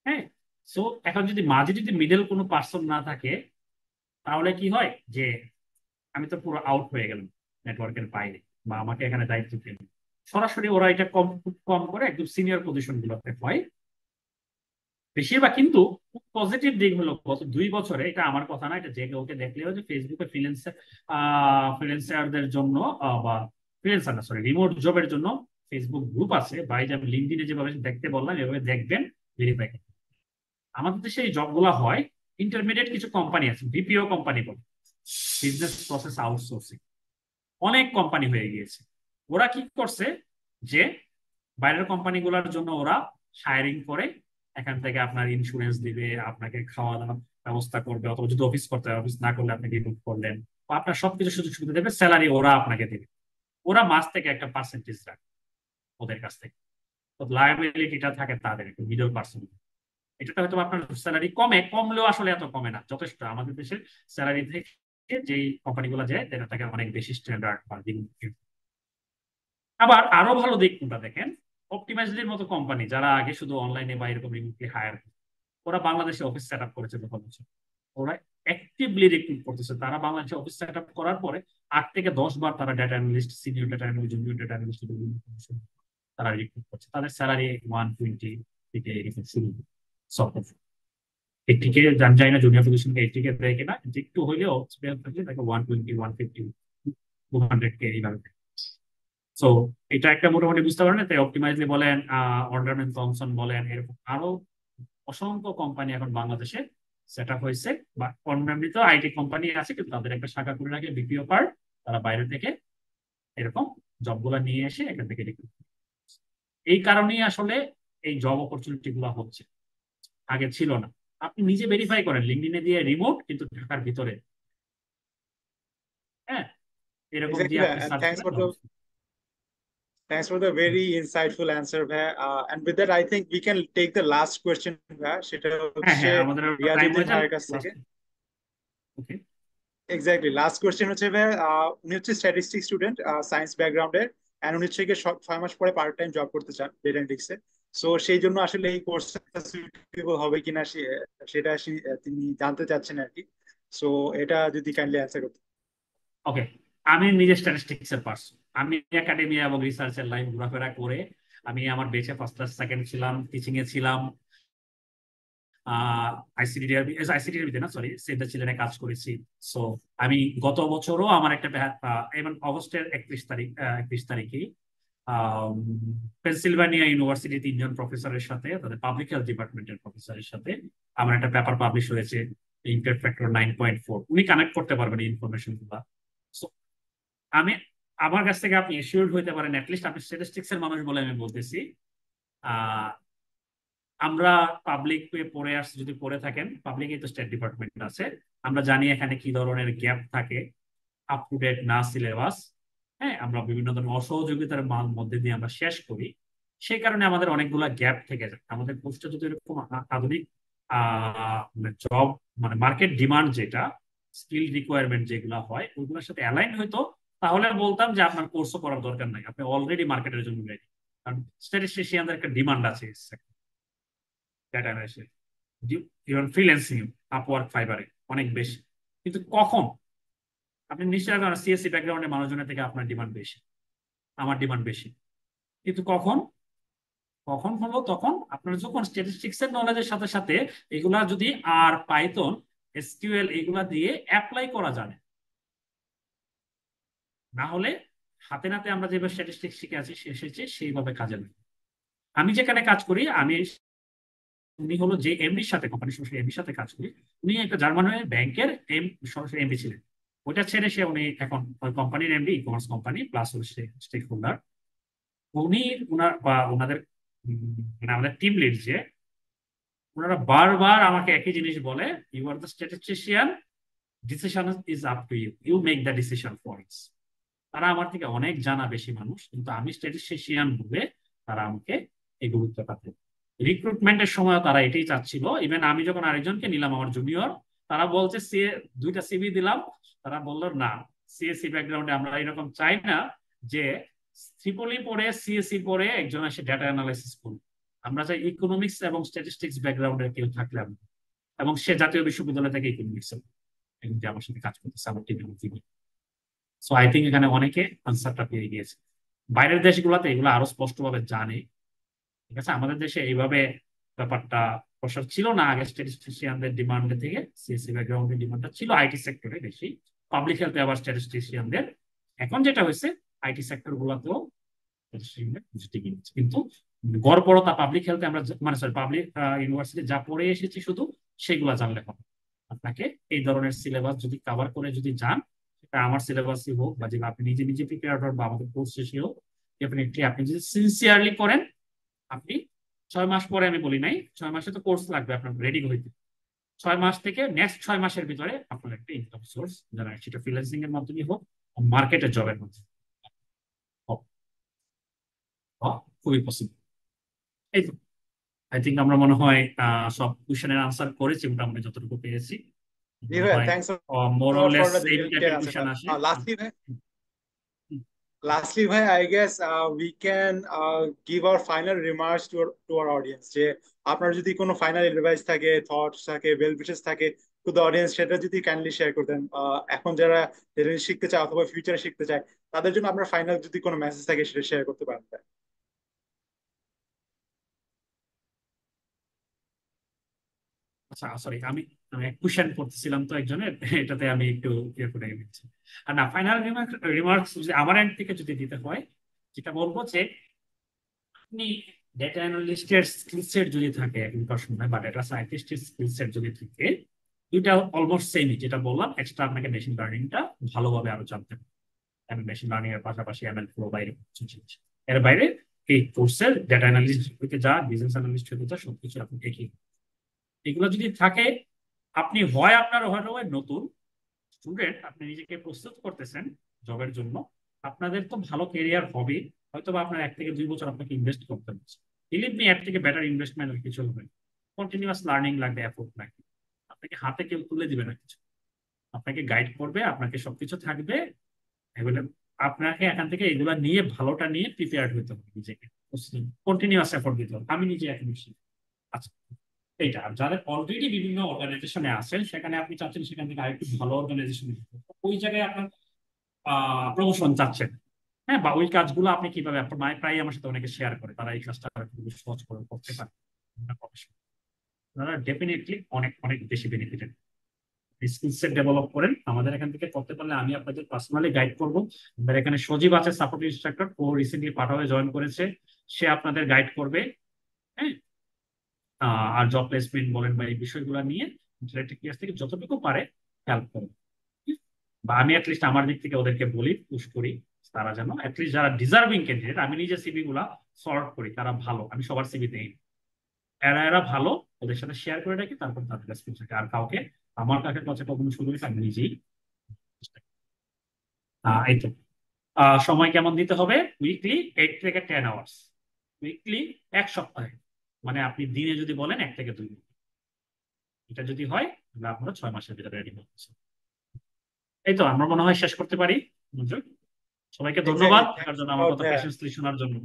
হ্যাঁ, সো এখন যদি মাঝে যদি মিডল কোনো পার্সন না থাকে, তাহলে কি হয় যে আমি তো পুরো আউট হয়ে গেলাম নেটওয়ার্কের বাইরে, বা আমাকে এখানে দায়িত্ব দিল। সরাসরি ওরা এটা কম, খুব কম করে একদম সিনিয়র পজিশন গুলোতে হয়। বেশিরভাগ কিন্তু পজিটিভ দিক হলো গত 2 বছরে, এটা আমার কথা না, এটা যে কাউকে দেখলেও যে ফেসবুকে ফ্রিল্যান্সারদের জন্য বা ফ্রিল্যান্সার না সরি রিমোট জবের জন্য ফেসবুক গ্রুপ আছে, বা এই যে আমি লিঙ্কডইনে যেভাবে দেখতে বললাম এভাবে দেখবেন, ভেরিফাই। আমাদের দেশে এই জবগুলো হয় ইন্টারমিডিয়েট কিছু কোম্পানি আছে, বিপিও কোম্পানি বলে, বিজনেস প্রসেস আউটসোর্সিং, অনেক কোম্পানি হয়ে গিয়েছে। ওরা কি করছে যে বাইরের কোম্পানিগুলোর জন্য ওরা হায়ারিং করে, এখান থেকে আপনার ইন্স্যুরেন্স দিবে, আপনাকে খাওয়া দাওয়ার ব্যবস্থা করবে, অথবা যদি অফিস করতে হয় অফিস না করলে আপনাকে রিমুভ করলেন, বা আপনার সবকিছু সুযোগ সুবিধা দেবে, স্যালারি ওরা আপনাকে দেবে। ওরা মাস থেকে একটা পার্সেন্টেজ রাখে ওদের কাছ থেকে, তো লায়াবিলিটিটা থাকে তাদের, একটু মিডল পার্সন। এটাতে হয়তো আপনার স্যালারি কমলেও আসলে এত কমে না, যথেষ্ট আমাদের দেশের স্যালারি থেকে যেই কোম্পানিগুলো যায় তারা তাকে অনেক বেশি স্ট্যান্ডার্ড বা আবার আরো ভালো দিক কোনটা দেখেন, অপটিমাইজলির মতো কোম্পানি যারা আগে শুধু অনলাইনে বা এরকম রিমোটলি হায়ার, ওরা বাংলাদেশে অফিস সেট আপ করেছে গত বছর। ওরা অ্যাক্টিভলি রিক্রুট করতেছে, তারা বাংলাদেশে অফিস সেট আপ করার পরে 8 থেকে 10 বার তারা data analyst, senior data analyst, junior data analyst তারা রিক্রুট করছে। তাদের স্যালারি 120 থেকে এরকম শুরু, সব 80K জানি না জুনিয়র পজিশন 80K দেয় কিনা, কিন্তু একটু হইলেও experience থাকলে তাকে 120, 150, 200K এইভাবে। সো এটা একটা মোটামুটি বুঝতে পারেন। তাই অপটিমাইজলি বলেন, অর্ডারম্যান থমসন বলেন, এরকম আরো অসংখ্য কোম্পানি এখন বাংলাদেশে সেট আপ হয়েছে, বা অন্যান্য আইটি কোম্পানি আছে কিন্তু তাদের একটা শাখা করে রাখে বিপিও পার্ট, তারা বাইরে থেকে এরকম জবগুলো নিয়ে এসে এখান থেকে recruit করে। এই কারণেই আসলে এই জব অপরচুনিটি গুলো হচ্ছে, আগে ছিল না। আপনি নিজে ভেরিফাই করেন লিঙ্কডইনে দিয়ে রিমোট কিন্তু ঢাকার ভিতরে, হ্যাঁ, এরকম দিয়ে Exactly, আপনি and সার্চ করেন। thanks for the very insightful answer, ভাইয়া। And with that, I think we can take the last question, ভাইয়া। সেটা হ্যাঁ হচ্ছে হ্যাঁ, আমাদের টাইম রিয়াজউদ্দিন হয়েছে। ভাইয়ের কাছ থেকে। ওকে। এক্স্যাক্টলি, লাস্ট কোয়েশ্চেন হচ্ছে ভাইয়া, উনি হচ্ছে স্ট্যাটিস্টিক্স স্টুডেন্ট, সায়েন্স ব্যাকগ্রাউন্ডের, এন্ড উনি হচ্ছে গিয়ে 6 মাস পরে পার্ট টাইম জব করতে চান ডেটা এনালিটিক্সে। সো সেই জন্য আসলে এই কোর্সটা সুইটেবল হবে কিনা সেটা তিনি জানতে চাচ্ছেন আর কি। সো এটা যদি কাইন্ডলি অ্যান্সার করতে। ওকে, আমি নিজে স্ট্যাটিস্টিক্স এর পার্সন। আমি একাডেমিয়া এবং রিসার্চের লাইন ঘোরাফেরা করে আমি আমার বেঁচে ফার্স্ট ক্লাস সেকেন্ড ছিলাম, টিচিং এ ছিলাম, আইসিডিডিআরবি না সরি সেভ দ্য চিলড্রেনে কাজ করেছি। সো আমি গত বছরও আমার একটা এবং অগস্টের 31 তারিখে পেনসিলভানিয়া ইউনিভার্সিটি 3 জন প্রফেসরের সাথে, তাদের পাবলিক হেলথ ডিপার্টমেন্টের প্রফেসরের সাথে আমার একটা পেপার পাবলিশ হয়েছে, ইম্প্যাক্ট ফ্যাক্টর 9.4। উনি কানেক্ট করতে পারবেন এই ইনফরমেশন গুলা। So, আমি আমার কাছ থেকে আপনি এসিওর্ড হইতে পারেন, অ্যাটলিস্ট আপনি স্ট্যাটিস্টিক্স এর মানুষ বলে আমি বলতেছি। আহ আমরা পাবলিক পড়ে আসছি, যদি পড়ে থাকেন পাবলিকে তো স্টেট ডিপার্টমেন্ট আছে, আমরা জানি এখানে কি ধরনের গ্যাপ থাকে, আপ টু ডেট না সিলেবাস, হ্যাঁ, আমরা বিভিন্ন ধরনের অসহযোগিতার মধ্যে দিয়ে আমরা শেষ করি। সেই কারণে আমাদের অনেকগুলা গ্যাপ থেকে যায়। আমাদের কোর্সটা যদি এরকম আধুনিক জব মানে মার্কেট ডিমান্ড যেটা, স্কিল রিকোয়ারমেন্ট যেগুলো হয় ওইগুলোর সাথে অ্যালাইন হইতো, তাহলে বলতাম যে আপনার কোর্সও করার দরকার নাই, আপনি অলরেডি মার্কেটের জন্য রেডি। কারণ স্ট্যাটিস্টিশিয়ানদের একটা ডিমান্ড আছে data analyst, even freelancing, Upwork, ফাইবারে অনেক বেশি। কিন্তু কখন, আপনি নিশ্চয়ই জানেন সিএসসি ব্যাকগ্রাউন্ডের মানুষজনের থেকে আপনার ডিমান্ড বেশি, আমার ডিমান্ড বেশি। কিন্তু কখন, কখন হলো তখন আপনার যখন স্ট্যাটিস্টিক্স এর নলেজের সাথে সাথে এগুলা যদি আর পাইথন, এসকিউএল এগুলা দিয়ে অ্যাপ্লাই করা জানে। না হলে হাতে নাতে আমরা যেভাবে স্ট্যাটিস্টিক্স শিখে আছি এসেছে সেইভাবে কাজে লাগে। আমি যেখানে কাজ করি, আমি উনি হলো যে এমডির সাথে কোম্পানি সরাসরি এমডির সাথে কাজ করি, উনি একটা জার্মানের ব্যাংকের সরাসরি এমডি ছিলেন। ওইটা ছেড়ে সে উনি এখন ওই কোম্পানির MD, e commerce company plus stakeholder. উনি ওনাদের মানে আমাদের টিম লিড যে, ওনারা বারবার আমাকে একই জিনিস বলে, you are the statistician, decision is up to you, you make the decision for its. তারা আমার থেকে অনেক জানা বেশি মানুষ, কিন্তু আমি স্ট্যাটিস্টিশিয়ান বলে তারা আমাকে এই গুরুত্বটা দেয়। রিক্রুটমেন্টের সময় তারা এটাই চাচ্ছিল। ইভেন আমি যখন আরেকজনকে নিলাম আমার জুনিয়র, তারা বলছে দুইটা সিভি দিলাম, তারা বললো না, সিএসসি ব্যাকগ্রাউন্ডে আমরা এরকম চাই না যে ট্রিপলি পড়ে সিএসসি পড়ে একজন এসে ডেটা অ্যানালাইসিস করবে। আমরা চাই ইকোনমিক্স এবং স্ট্যাটিস্টিক্স ব্যাকগ্রাউন্ডের কেউ থাকলে এবং সে জাতীয় বিশ্ববিদ্যালয় থেকে ইকোনমিক্স যে আমার সাথে কাজ করতেছে আমার টিমে। সো আই থিঙ্ক এখানে অনেকে আনসারটা পেয়ে গিয়েছে। বাইরের দেশগুলোতে এগুলো আরো স্পষ্টভাবে জানে, ঠিক আছে। আমাদের দেশে এইভাবে ব্যাপারটা প্রসার ছিল না আগে স্ট্যাটিস্টিশিয়ানদের ডিমান্ডের থেকে। সিএসসি ব্যাকগ্রাউন্ডের ডিমান্ডটা ছিল আইটি সেক্টরে বেশি, পাবলিক হেলথে আবার স্ট্যাটিস্টিশিয়ানদের। এখন যেটা হয়েছে আইটি সেক্টর গুলাতেও কিন্তু গড়পড়তা পাবলিক হেলথে আমরা মানে সরি পাবলিক ইউনিভার্সিটি যা পড়ে এসেছি শুধু সেগুলা জানলে হবে। আপনাকে এই ধরনের সিলেবাস যদি কভার করে যদি যান, সেটা আমার সিলেবাসই হোক বা যেগুলো আপনি নিজে নিজে প্রিপেয়ার হন বা আমাদের কোর্স শেষে হোক, ডেফিনেটলি আপনি যদি সিনসিয়ারলি করেন, আপনি 6 মাস পরে, আমি বলি নাই 6 মাসে তো কোর্স লাগবে আপনার রেডি হইতে, 6 মাস থেকে নেক্সট 6 মাসের ভিতরে আপনার একটা ইনকাম সোর্স জেনারেট, সেটা ফ্রিল্যান্সিং এর মাধ্যমে হোক, মার্কেটের জবের মাধ্যমে হোক, খুবই পসিবল। এই তো আই থিঙ্ক আমরা মনে হয় সব কোশ্চেনের আনসার করেছি মোটামুটি যতটুকু পেরেছি। জি মনে ভাই, হয় thanks more or for less the এই ডিটেইলড টাইপের answer. কোশ্চেন আসে। Lastly, bhai, I guess we can give our final remarks to our audience. যে আপনার যদি কোনো ফাইনাল অ্যাডভাইস থাকে, থটস থাকে, ওয়েল উইশেস থাকে টু দ্য অডিয়েন্স, সেটা যদি কাইন্ডলি শেয়ার করতেন। এখন যারা শিখতে চায় অথবা ফিউচারে শিখতে চায়, তাদের জন্য আপনার ফাইনাল যদি কোনো মেসেজ থাকে সেটা শেয়ার করতে পারেন। আচ্ছা সরি, আমি আমি কোশ্চেন করতেছিলাম তো একজনের, এটাতে আমি একটু ইয়ে করে নিচ্ছি। আর না, ফাইনাল রিমার্কস যদি আমার এন্ড থেকে যদি দিতে হয়, যেটা বলবো যে আপনি ডেটা অ্যানালিস্টের স্কিল সেট যদি থাকে এখনকার সময়, বা ডেটা সায়েন্টিস্টের স্কিল সেট যদি থাকে, দুইটা অলমোস্ট সেমই। যেটা বললাম, এক্সট্রা আপনাকে মেশিন লার্নিংটা ভালোভাবে আরো জানতে হবে। আমি মেশিন লার্নিং এর পাশাপাশি এমএল ফ্লো বাইরে কিছু জিনিস, এর বাইরে এই কোর্সের ডেটা অ্যানালিস্ট হতে যা, বিজনেস অ্যানালিস্ট হতে যা, সবকিছু আপনি একই। এগুলো যদি থাকে, আপনি হয় আপনার হয় নতুন স্টুডেন্ট, আপনি নিজেকে প্রস্তুত করতেছেন জবের জন্য, আপনাদের তো ভালো কেরিয়ার হবে, হয়তো বা আপনার 1 থেকে 2 বছর আপনাকে ইনভেস্ট করতে হচ্ছে। বিলিভ মি, এর থেকে বেটার ইনভেস্টমেন্ট আর কিছু হবে। কন্টিনিউয়াস লার্নিং লাগবে, এফোর্ট লাগবে। আপনাকে হাতে কেউ তুলে দিবে না কিছু, আপনাকে গাইড করবে, আপনাকে সবকিছু থাকবে অ্যাভেলেবল। আপনাকে এখান থেকে এগুলা নিয়ে ভালোটা নিয়ে প্রিপেয়ার্ড হতে হবে, নিজেকে কন্টিনিউয়াস এফোর্ট দিতে হবে। আমি নিজে এখন আচ্ছা, এইটা। আর যাদের অলরেডি বিভিন্ন অর্গানাইজেশনে আছেন, সেখানে আপনি চাচ্ছেন সেখান থেকে আরেকটু ভালো অর্গানাইজেশনে, ওই জায়গায় আপনার প্রমোশন চাচ্ছেন, হ্যাঁ, বা ওই কাজগুলো আপনি কিভাবে, প্রায় আমার সাথে অনেকে শেয়ার করে তারা এই কাজটা খুবই সহজ করে করতে পারে, তারা ডেফিনেটলি অনেক অনেক বেশি বেনিফিটেড। স্কিল সেট ডেভেলপ করেন, আমাদের এখান থেকে করতে পারলে আমি আপনাদের পার্সোনালি গাইড করবো। আমাদের এখানে সজীব আছে, সাপোর্ট ইনস্ট্রাক্টর, ও রিসেন্টলি পাঠাবে জয়েন করেছে, সে আপনাদের গাইড করবে। হ্যাঁ, আর জব প্লেসমেন্ট বলেন বা এই বিষয়গুলো নিয়ে থেকে যতটুকু পারে হেল্প করবে। বা আমি অ্যাটলিস্ট আমার দিক থেকে ওদেরকে বলি, পুশ করি, তারা যেন অ্যাটলিস্ট যারা ডিজার্ভিং ক্যান্ডিডেট, আমি নিজে সিভি গুলা সর্ট করি, তারা ভালো, আমি সবার সিভি দেই, এরা এরা ভালো, ওদের সাথে শেয়ার করে রাখি, তারপর তাদের রেসপন্স থাকে। আর কাউকে আমার কাছে কখনো শুরু হয়েছে আমি নিজেই এই তো। সময় কেমন দিতে হবে? উইকলি 8 থেকে 10 আওয়ার্স, উইকলি 1 সপ্তাহে, মানে আপনি দিনে যদি বলেন 1 থেকে 2 ঘন্টা, এটা যদি হয় তাহলে আপনারা 6 মাসের ভিতরে রেডি হচ্ছে। এই তো, আমরা মনে হয় শেষ করতে পারি। মঞ্জুর, সবাইকে ধন্যবাদ এক্স্যাক্টলি, থাকার থ্যাংকস জন্য, আমার লট কথা ভাইয়া। পেশেন্সলি শোনার জন্য।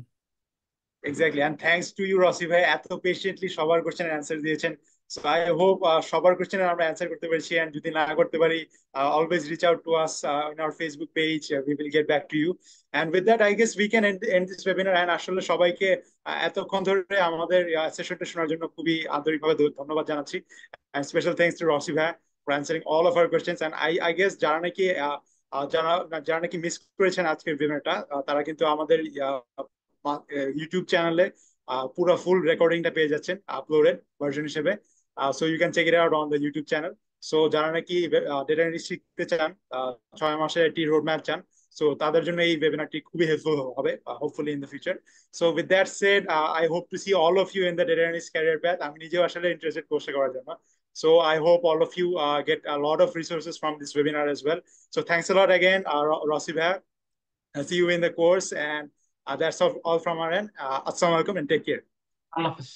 Exactly, and thanks to you Rosi ভাই, এত পেশেন্টলি সবার কোশ্চেনের অ্যান্সার দিয়েছেন। সো আই হোপ সবার কোশ্চেনের আমরা অ্যান্সার করতে পেরেছি, এন্ড যদি না করতে পারি, always reach out to us in our Facebook page, we will get back to you. And with that I guess we can end this webinar. And আসলে সবাইকে এতক্ষণ ধরে আমাদের সেশনটা শোনার জন্য খুবই আন্তরিকভাবে ধন্যবাদ জানাচ্ছি। And special thanks to Roshi ভাই for answering all of our questions. And I guess যারা নাকি যারা যারা নাকি মিস করেছেন আজকের ওয়েবিনারটা, তারা কিন্তু আমাদের ইউটিউব চ্যানেলে পুরো ফুল রেকর্ডিংটা পেয়ে যাচ্ছেন আপলোডেড ভার্সন হিসেবে। So you can check it out on the YouTube channel. So যারা নাকি ডেটা এনালিস্ট শিখতে চান, 6 মাসের একটি রোড ম্যাপ চান, সো তাদের জন্য এই ওয়েবিনারটি খুবই হেল্পফুল হবে, hopefully in the future. So with that said, I hope to see all of you in the data analyst career path. আমি নিজেও আসলে ইন্টারেস্টেড কোর্সে করার জন্য। So I hope all of you get a lot of resources from this webinar as well. So thanks a lot again, Rossi bhai. I'll see you in the course, and that's all from our end. Assalamu alaikum and take care. আল্লাহ হাফেজ।